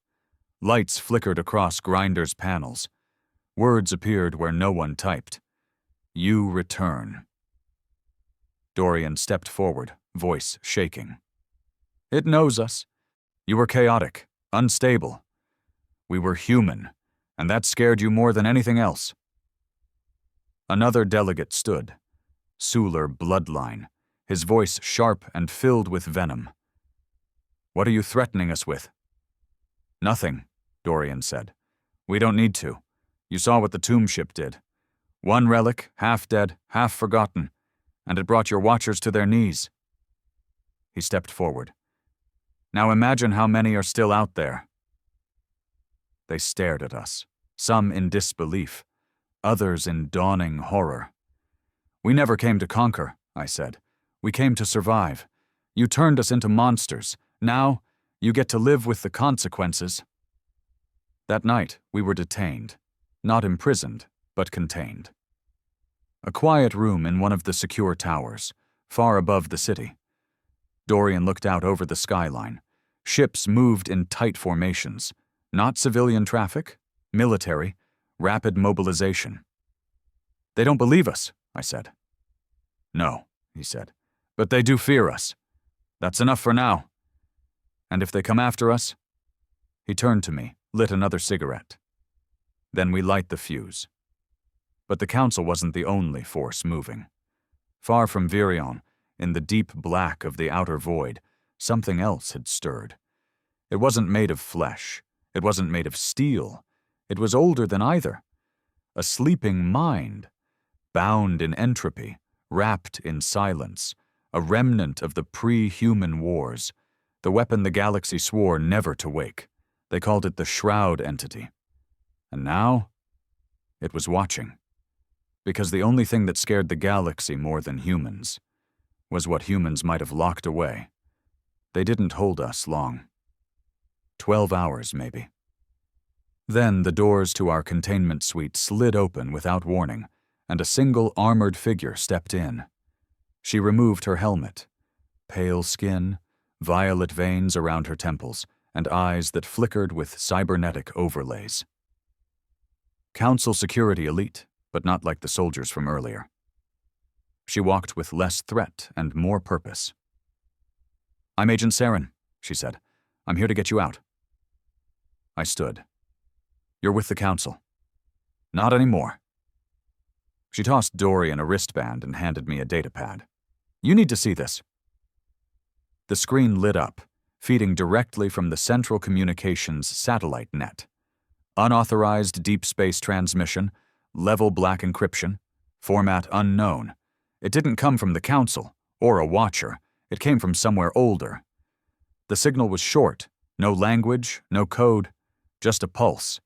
Lights flickered across Grinder's panels. Words appeared where no one typed. You return. Dorian stepped forward, voice shaking. It knows us. You were chaotic, unstable. We were human, and that scared you more than anything else. Another delegate stood. Suler bloodline, his voice sharp and filled with venom. What are you threatening us with? Nothing, Dorian said. We don't need to. You saw what the tomb ship did. One relic, half dead, half forgotten, and it brought your watchers to their knees. He stepped forward. Now imagine how many are still out there. They stared at us, some in disbelief, others in dawning horror. We never came to conquer, I said. We came to survive. You turned us into monsters. Now, you get to live with the consequences. That night, we were detained. Not imprisoned, but contained. A quiet room in one of the secure towers, far above the city. Dorian looked out over the skyline. Ships moved in tight formations. Not civilian traffic, military, rapid mobilization. They don't believe us, I said. No, he said, but they do fear us. That's enough for now. And if they come after us? He turned to me, lit another cigarette. Then we light the fuse. But the Council wasn't the only force moving. Far from Virion, in the deep black of the outer void, something else had stirred. It wasn't made of flesh. It wasn't made of steel. It was older than either. A sleeping mind, bound in entropy, wrapped in silence, a remnant of the pre-human wars, the weapon the galaxy swore never to wake. They called it the Shroud entity. And now, it was watching. Because the only thing that scared the galaxy more than humans was what humans might have locked away. They didn't hold us long. 12 hours, maybe. Then the doors to our containment suite slid open without warning, and a single armored figure stepped in. She removed her helmet. Pale skin, violet veins around her temples, and eyes that flickered with cybernetic overlays. Council security elite, but not like the soldiers from earlier. She walked with less threat and more purpose. I'm Agent Saren, she said. I'm here to get you out. I stood. You're with the Council. Not anymore. She tossed Dorian a wristband and handed me a datapad. You need to see this. The screen lit up, feeding directly from the Central Communications satellite net. Unauthorized deep space transmission, level black encryption, format unknown. It didn't come from the Council, or a watcher. It came from somewhere older. The signal was short, no language, no code, just a pulse.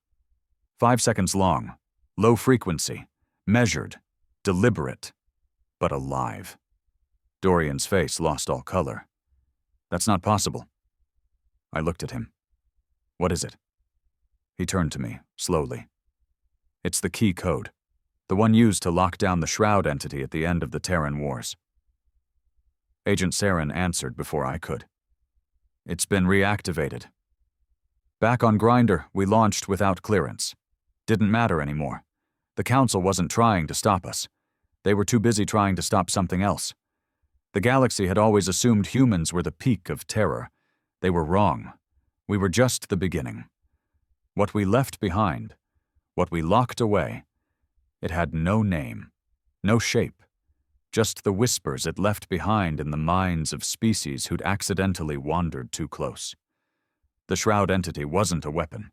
5 seconds long, low frequency, measured, deliberate, but alive. Dorian's face lost all color. That's not possible. I looked at him. What is it? He turned to me, slowly. It's the key code, the one used to lock down the Shroud entity at the end of the Terran Wars. Agent Saren answered before I could. It's been reactivated. Back on Grinder, we launched without clearance. Didn't matter anymore. The Council wasn't trying to stop us. They were too busy trying to stop something else. The galaxy had always assumed humans were the peak of terror. They were wrong. We were just the beginning. What we left behind, what we locked away, it had no name, no shape, just the whispers it left behind in the minds of species who'd accidentally wandered too close. The Shroud entity wasn't a weapon.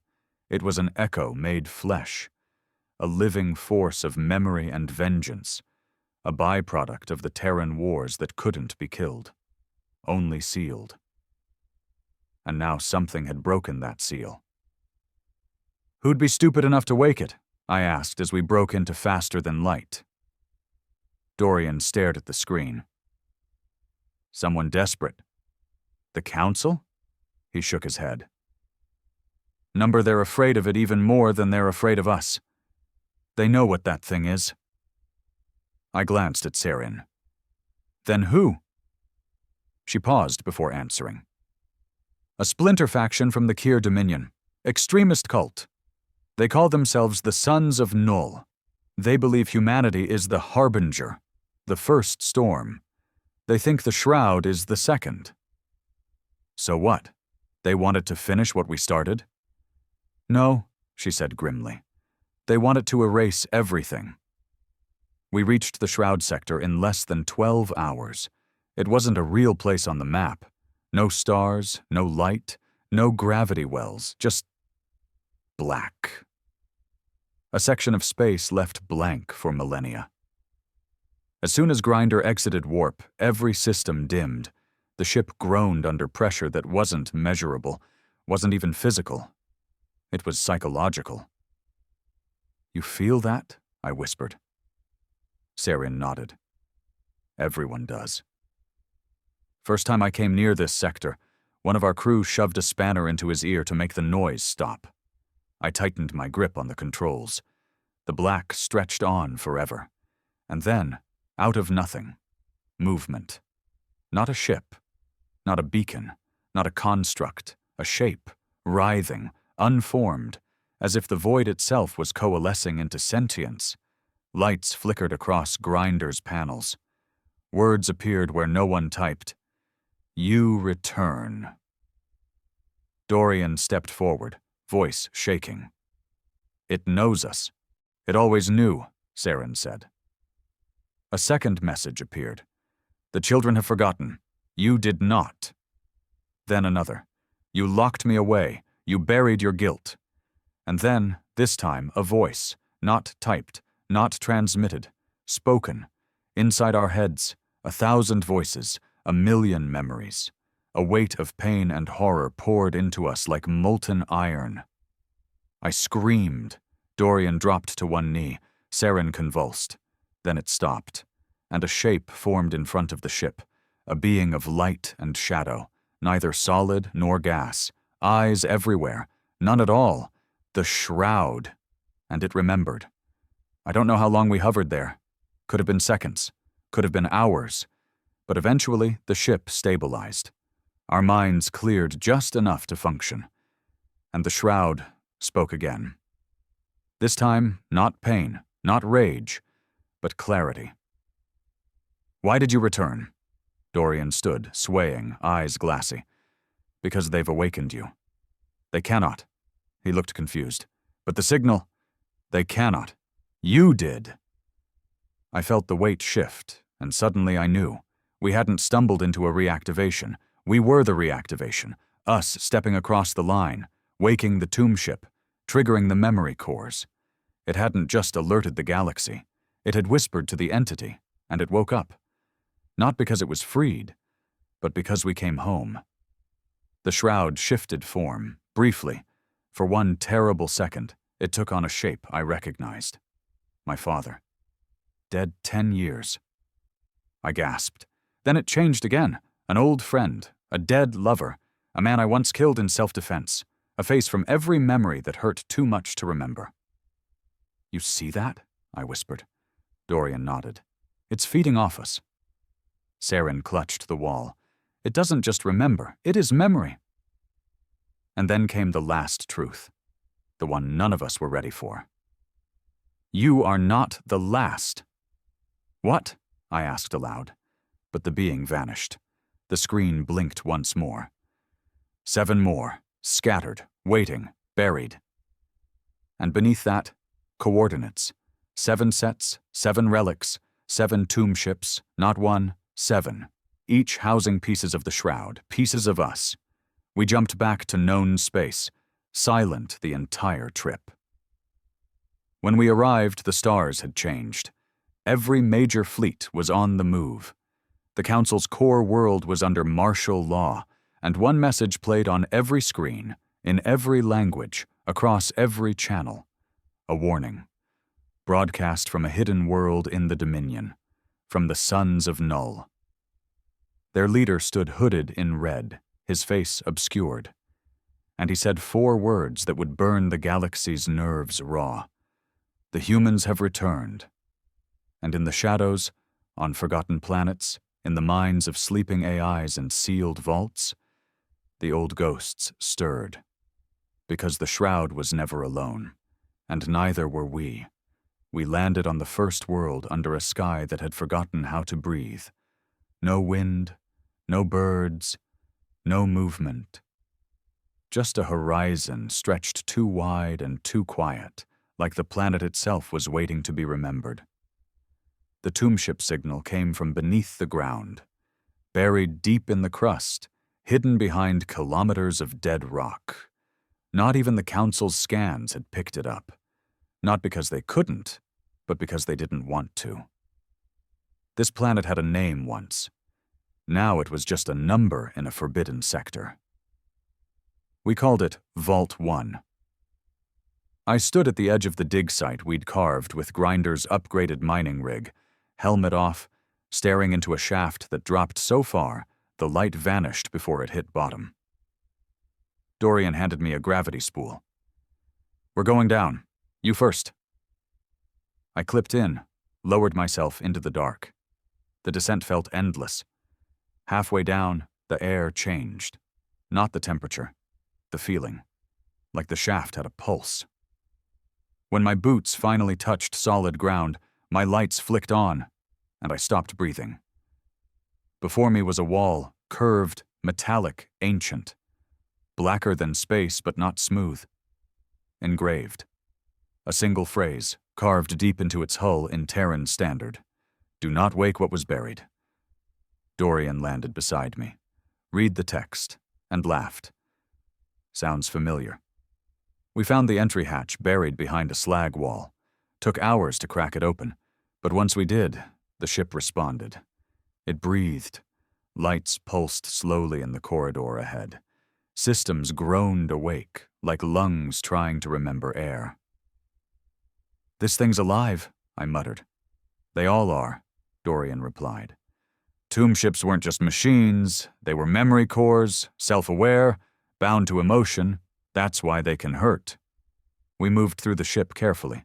It was an echo made flesh, a living force of memory and vengeance, a byproduct of the Terran Wars that couldn't be killed, only sealed. And now something had broken that seal. Who'd be stupid enough to wake it? I asked as we broke into faster than light. Dorian stared at the screen. Someone desperate. The Council? He shook his head. Number, they're afraid of it even more than they're afraid of us. They know what that thing is. I glanced at Saren. Then who? She paused before answering. A splinter faction from the Kier Dominion. Extremist cult. They call themselves the Sons of Null. They believe humanity is the harbinger, the first storm. They think the shroud is the second. So what? They wanted to finish what we started? No, she said grimly. They wanted to erase everything. We reached the shroud sector in less than 12 hours. It wasn't a real place on the map. No stars, no light, no gravity wells, just black. A section of space left blank for millennia. As soon as Grinder exited warp, every system dimmed. The ship groaned under pressure that wasn't measurable, wasn't even physical. It was psychological. You feel that? I whispered. Saren nodded. Everyone does. First time I came near this sector, one of our crew shoved a spanner into his ear to make the noise stop. I tightened my grip on the controls. The black stretched on forever. And then, out of nothing, movement. Not a ship, not a beacon, not a construct, a shape, writhing, unformed, as if the void itself was coalescing into sentience. Lights flickered across Grinder's panels. Words appeared where no one typed. You return. Dorian stepped forward, voice shaking. It knows us. It always knew, Saren said. A second message appeared. The children have forgotten. You did not. Then another. You locked me away. You buried your guilt. And then, this time, a voice, not typed, not transmitted, spoken. Inside our heads, 1,000 voices, 1,000,000 memories. A weight of pain and horror poured into us like molten iron. I screamed. Dorian dropped to one knee. Saren convulsed. Then it stopped, and a shape formed in front of the ship, a being of light and shadow, neither solid nor gas, eyes everywhere, none at all, the shroud. And it remembered. I don't know how long we hovered there. Could have been seconds, could have been hours, but eventually the ship stabilized. Our minds cleared just enough to function. And the shroud spoke again. This time, not pain, not rage, but clarity. Why did you return? Dorian stood, swaying, eyes glassy. Because they've awakened you. They cannot. He looked confused. But the signal? They cannot. You did. I felt the weight shift, and suddenly I knew. We hadn't stumbled into a reactivation. We were the reactivation, us stepping across the line, waking the tomb ship, triggering the memory cores. It hadn't just alerted the galaxy. It had whispered to the entity, and it woke up. Not because it was freed, but because we came home. The shroud shifted form, briefly. For one terrible second, it took on a shape I recognized. My father. Dead 10 years. I gasped. Then it changed again. An old friend, a dead lover, a man I once killed in self-defense, a face from every memory that hurt too much to remember. You see that? I whispered. Dorian nodded. It's feeding off us. Saren clutched the wall. It doesn't just remember, it is memory. And then came the last truth, the one none of us were ready for. You are not the last. What? I asked aloud, but the being vanished. The screen blinked once more. 7 more, scattered, waiting, buried. And beneath that, coordinates. 7 sets, 7 relics, 7 tomb ships, not 1, 7. Each housing pieces of the shroud, pieces of us. We jumped back to known space, silent the entire trip. When we arrived, the stars had changed. Every major fleet was on the move. The Council's core world was under martial law, and one message played on every screen, in every language, across every channel. A warning. Broadcast from a hidden world in the Dominion, from the Sons of Null. Their leader stood hooded in red, his face obscured, and he said 4 words that would burn the galaxy's nerves raw. The humans have returned. And in the shadows, on forgotten planets, in the minds of sleeping AIs and sealed vaults, The old ghosts stirred. Because the shroud was never alone, and neither were we. We landed on the first world under a sky that had forgotten how to breathe. No wind, no birds, no movement. Just a horizon stretched too wide and too quiet, like the planet itself was waiting to be remembered. The tombship signal came from beneath the ground, buried deep in the crust, hidden behind kilometers of dead rock. Not even the Council's scans had picked it up. Not because they couldn't, but because they didn't want to. This planet had a name once. Now it was just a number in a forbidden sector. We called it Vault 1. I stood at the edge of the dig site we'd carved with Grinder's upgraded mining rig, helmet off, staring into a shaft that dropped so far the light vanished before it hit bottom. Dorian handed me a gravity spool. "We're going down. You first." I clipped in, lowered myself into the dark. The descent felt endless. Halfway down, the air changed. Not the temperature, the feeling, like the shaft had a pulse. When my boots finally touched solid ground, my lights flicked on, and I stopped breathing. Before me was a wall, curved, metallic, ancient. Blacker than space, but not smooth. Engraved. A single phrase, carved deep into its hull in Terran standard. "Do not wake what was buried." Dorian landed beside me, read the text, and laughed. Sounds familiar. We found the entry hatch buried behind a slag wall. Took hours to crack it open, but once we did, the ship responded. It breathed. Lights pulsed slowly in the corridor ahead. Systems groaned awake, like lungs trying to remember air. "This thing's alive," I muttered. "They all are," Dorian replied. "Tomb ships weren't just machines, they were memory cores, self-aware, bound to emotion. That's why they can hurt." We moved through the ship carefully.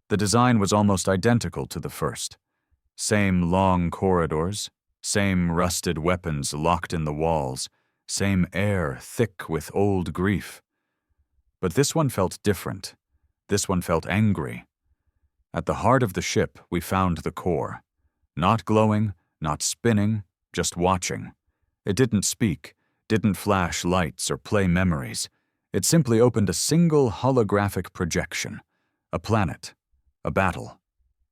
The design was almost identical to the first. Same long corridors, same rusted weapons locked in the walls, same air thick with old grief. But this one felt different. This one felt angry. At the heart of the ship, we found the core. Not glowing, not spinning, just watching. It didn't speak, didn't flash lights or play memories. It simply opened a single holographic projection. A planet, a battle,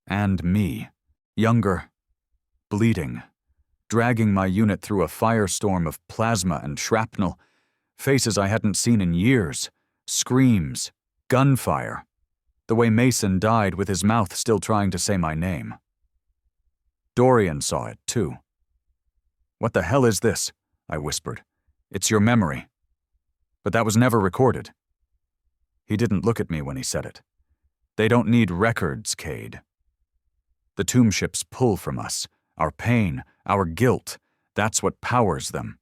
and me, younger, bleeding, dragging my unit through a firestorm of plasma and shrapnel, faces I hadn't seen in years, screams, gunfire, the way Mason died with his mouth still trying to say my name. Dorian saw it, too. "What the hell is this?" I whispered. "It's your memory." But that was never recorded. He didn't look at me when he said it. "They don't need records, Cade. The tomb ships pull from us, our pain, our guilt. That's what powers them.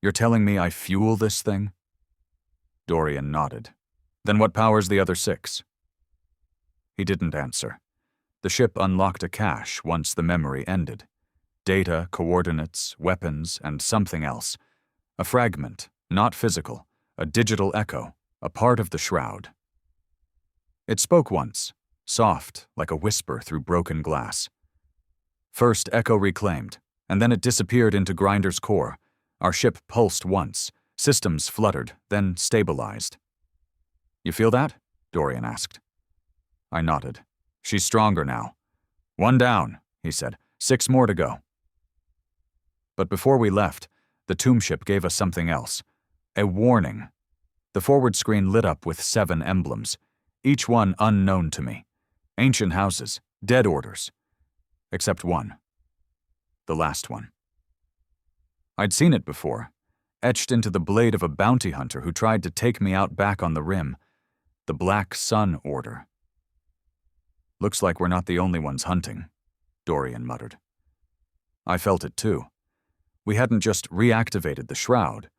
You're telling me I fuel this thing?" Dorian nodded. "Then what powers the other 6? He didn't answer. The ship unlocked a cache once the memory ended. Data, coordinates, weapons, and something else. A fragment, not physical, a digital echo, a part of the shroud. It spoke once, soft, like a whisper through broken glass. First echo reclaimed, and then it disappeared into Grinder's core. Our ship pulsed once, systems fluttered, then stabilized. "You feel that?" Dorian asked. I nodded. "She's stronger now." "One down," he said. 6 more to go." But before we left, the tomb ship gave us something else. A warning. The forward screen lit up with 7 emblems, each one unknown to me. Ancient houses, dead orders. Except one. The last one. I'd seen it before, etched into the blade of a bounty hunter who tried to take me out back on the rim. The Black Sun Order. "Looks like we're not the only ones hunting," Dorian muttered. I felt it too. We hadn't just reactivated the shroud.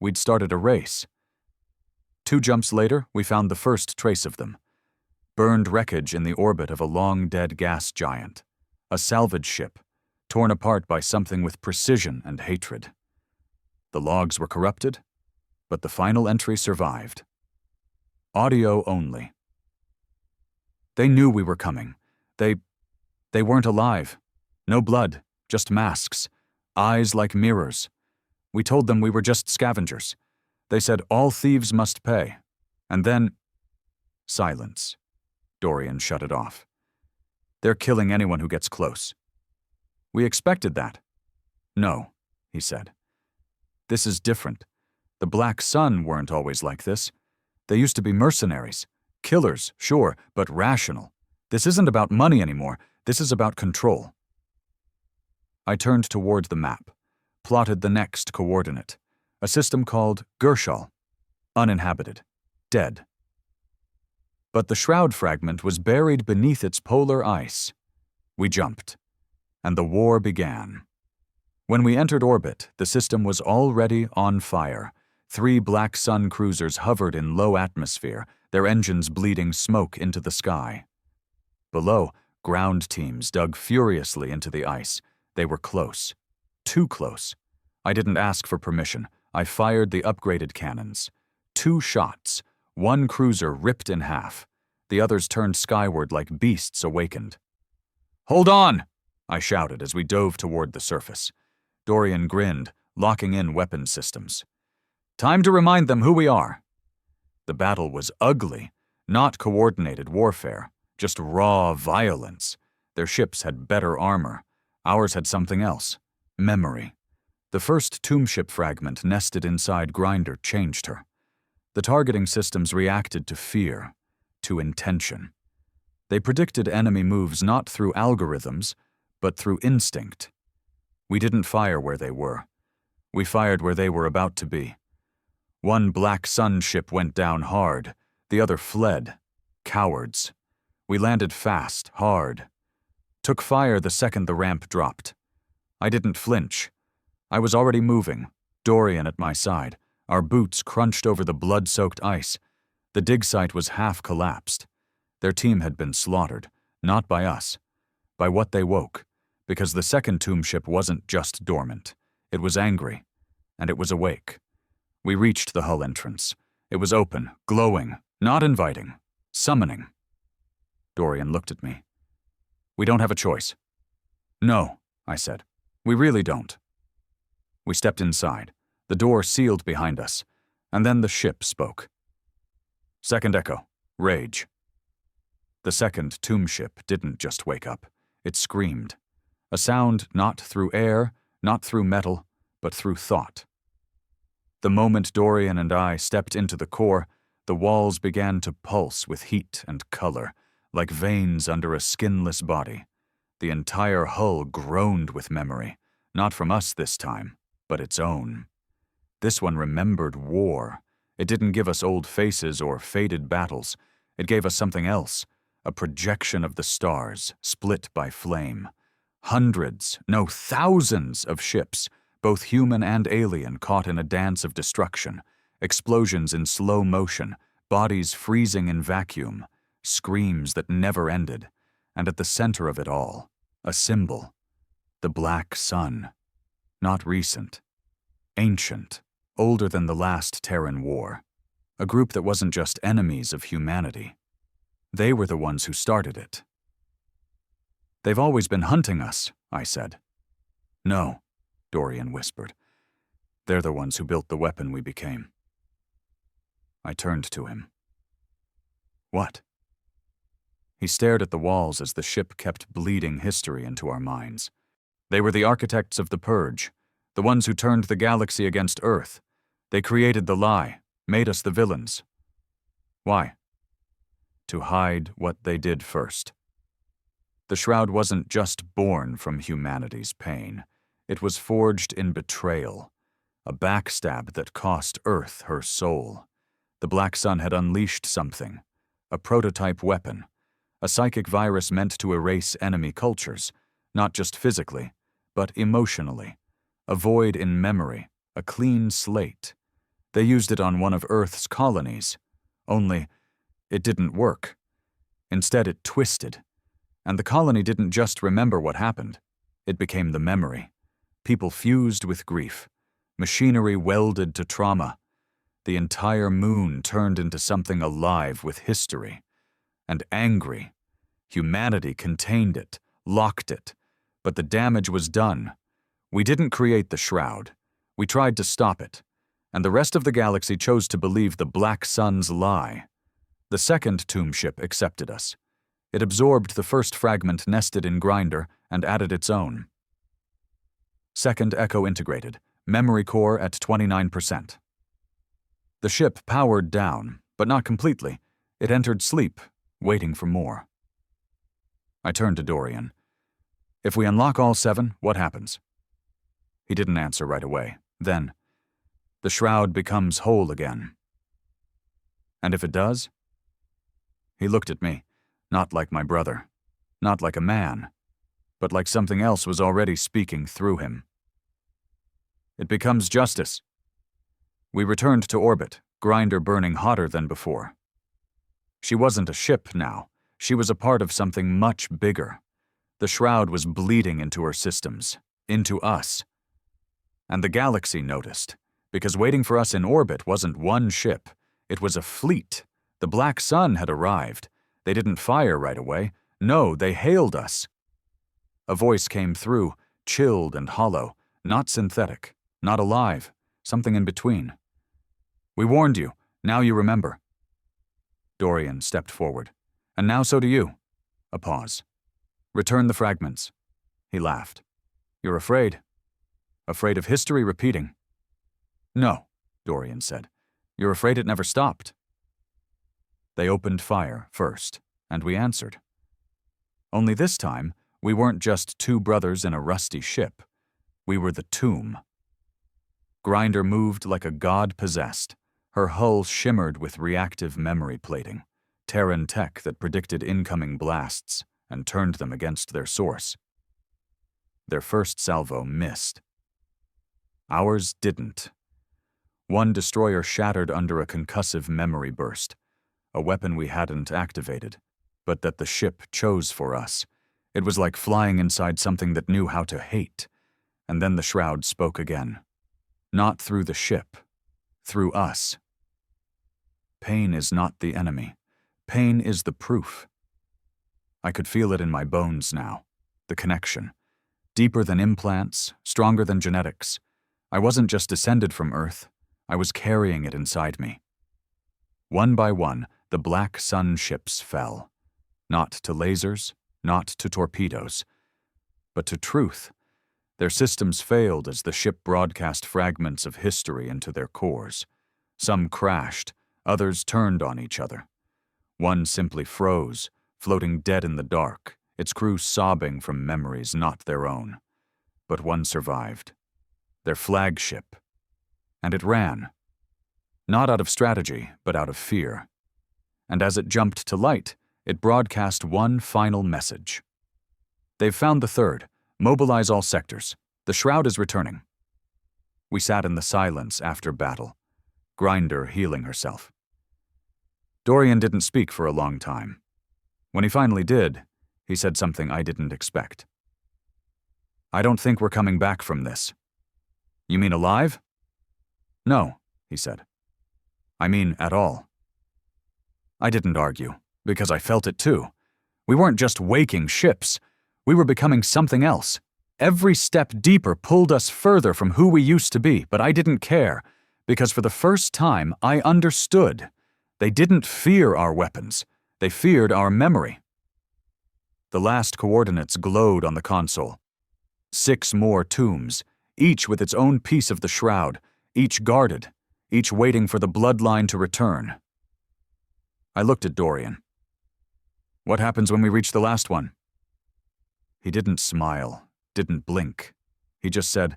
We'd started a race. 2 jumps later, we found the first trace of them. Burned wreckage in the orbit of a long-dead gas giant. A salvage ship, torn apart by something with precision and hatred. The logs were corrupted, but the final entry survived. Audio only. They knew we were coming. They weren't alive. No blood, just masks. Eyes like mirrors. We told them we were just scavengers. They said all thieves must pay. And then… Silence. Dorian shut it off. They're killing anyone who gets close. We expected that. No, he said. This is different. The Black Sun weren't always like this. They used to be mercenaries. Killers, sure, but rational. This isn't about money anymore. This is about control. I turned toward the map, plotted the next coordinate, a system called Gershal, uninhabited, dead. But the shroud fragment was buried beneath its polar ice. We jumped, and the war began. When we entered orbit, the system was already on fire. 3 Black Sun cruisers hovered in low atmosphere, their engines bleeding smoke into the sky. Below, ground teams dug furiously into the ice. They were close. Too close. I didn't ask for permission. I fired the upgraded cannons. 2 shots. 1 cruiser ripped in half. The others turned skyward like beasts awakened. "Hold on!" I shouted as we dove toward the surface. Dorian grinned, locking in weapon systems. "Time to remind them who we are." The battle was ugly, not coordinated warfare, just raw violence. Their ships had better armor. Ours had something else. Memory. The first tomb ship fragment nested inside Grinder changed her. The targeting systems reacted to fear, to intention. They predicted enemy moves not through algorithms, but through instinct. We didn't fire where they were. We fired where they were about to be. 1 Black Sun ship went down hard. The other fled. Cowards. We landed fast, hard. Took fire the second the ramp dropped. I didn't flinch. I was already moving, Dorian at my side, our boots crunched over the blood-soaked ice. The dig site was half collapsed. Their team had been slaughtered, not by us, by what they woke, because the second tomb ship wasn't just dormant. It was angry, and it was awake. We reached the hull entrance. It was open, glowing, not inviting, summoning. Dorian looked at me. "We don't have a choice." "No," I said. "We really don't." We stepped inside. The door sealed behind us, and then the ship spoke. "Second echo. Rage." The second tomb ship didn't just wake up. It screamed. A sound not through air, not through metal, but through thought. The moment Dorian and I stepped into the core, the walls began to pulse with heat and color, like veins under a skinless body. The entire hull groaned with memory, not from us this time, but its own. This one remembered war. It didn't give us old faces or faded battles. It gave us something else, a projection of the stars, split by flame. Hundreds, no, thousands of ships, both human and alien, caught in a dance of destruction. Explosions in slow motion, bodies freezing in vacuum, screams that never ended, and at the center of it all, a symbol. The Black Sun. Not recent. Ancient. Older than the last Terran war. A group that wasn't just enemies of humanity. They were the ones who started it. "They've always been hunting us," I said. "No," Dorian whispered. "They're the ones who built the weapon we became." I turned to him. "What?" He stared at the walls as the ship kept bleeding history into our minds. "They were the architects of the Purge, the ones who turned the galaxy against Earth. They created the lie, made us the villains." "Why?" "To hide what they did first." The shroud wasn't just born from humanity's pain. It was forged in betrayal, a backstab that cost Earth her soul. The Black Sun had unleashed something, a prototype weapon, a psychic virus meant to erase enemy cultures, not just physically, but emotionally, a void in memory, a clean slate. They used it on one of Earth's colonies, only it didn't work. Instead, it twisted. And the colony didn't just remember what happened. It became the memory. People fused with grief. machinery welded to trauma. The entire moon turned into something alive with history. And angry. Humanity contained it, locked it. But the damage was done. We didn't create the shroud. We tried to stop it. And the rest of the galaxy chose to believe the Black Sun's lie. The second tomb ship accepted us. It absorbed the first fragment nested in Grinder and added its own. Second Echo integrated, memory core at 29%. The ship powered down, but not completely. It entered sleep, waiting for more. I turned to Dorian. If we unlock all 7, what happens? He didn't answer right away. Then, the shroud becomes whole again. And if it does? He looked at me, not like my brother, not like a man, but like something else was already speaking through him. It becomes justice. We returned to orbit, Grinder burning hotter than before. She wasn't a ship now. She was a part of something much bigger. The shroud was bleeding into her systems, into us. And the galaxy noticed, because waiting for us in orbit wasn't one ship. It was a fleet. The Black Sun had arrived. They didn't fire right away. No, they hailed us. A voice came through, chilled and hollow, not synthetic, not alive, something in between. We warned you. Now you remember. Dorian stepped forward. And now so do you. A pause. Return the fragments. He laughed. You're afraid. Afraid of history repeating. No, Dorian said. You're afraid it never stopped. They opened fire first, and we answered. Only this time, we weren't just 2 brothers in a rusty ship. We were the tomb. Grinder moved like a god possessed. Her hull shimmered with reactive memory plating, Terran tech that predicted incoming blasts and turned them against their source. Their first salvo missed. Ours didn't. One destroyer shattered under a concussive memory burst, a weapon we hadn't activated, but that the ship chose for us. It was like flying inside something that knew how to hate. And then the shroud spoke again. Not through the ship, through us. Pain is not the enemy. Pain is the proof. I could feel it in my bones now, the connection. Deeper than implants, stronger than genetics. I wasn't just descended from Earth, I was carrying it inside me. One by one, the Black Sun ships fell. Not to lasers, not to torpedoes, but to truth. Their systems failed as the ship broadcast fragments of history into their cores. Some crashed, others turned on each other. One simply froze, floating dead in the dark, its crew sobbing from memories not their own. But one survived. Their flagship. And it ran. Not out of strategy, but out of fear. And as it jumped to light, it broadcast one final message. They've found the 3rd. Mobilize all sectors. The shroud is returning. We sat in the silence after battle, Grinder healing herself. Dorian didn't speak for a long time. When he finally did, he said something I didn't expect. I don't think we're coming back from this. You mean alive? No, he said. I mean at all. I didn't argue, because I felt it too. We weren't just waking ships. We were becoming something else. Every step deeper pulled us further from who we used to be, but I didn't care, because for the first time I understood. They didn't fear our weapons. They feared our memory. The last coordinates glowed on the console. 6 more tombs, each with its own piece of the shroud, each guarded, each waiting for the bloodline to return. I looked at Dorian. What happens when we reach the last one? He didn't smile, didn't blink. He just said,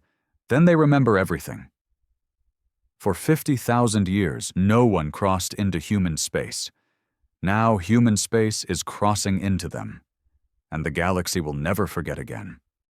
then they remember everything. For 50,000 years, no one crossed into human space. Now human space is crossing into them, and the galaxy will never forget again.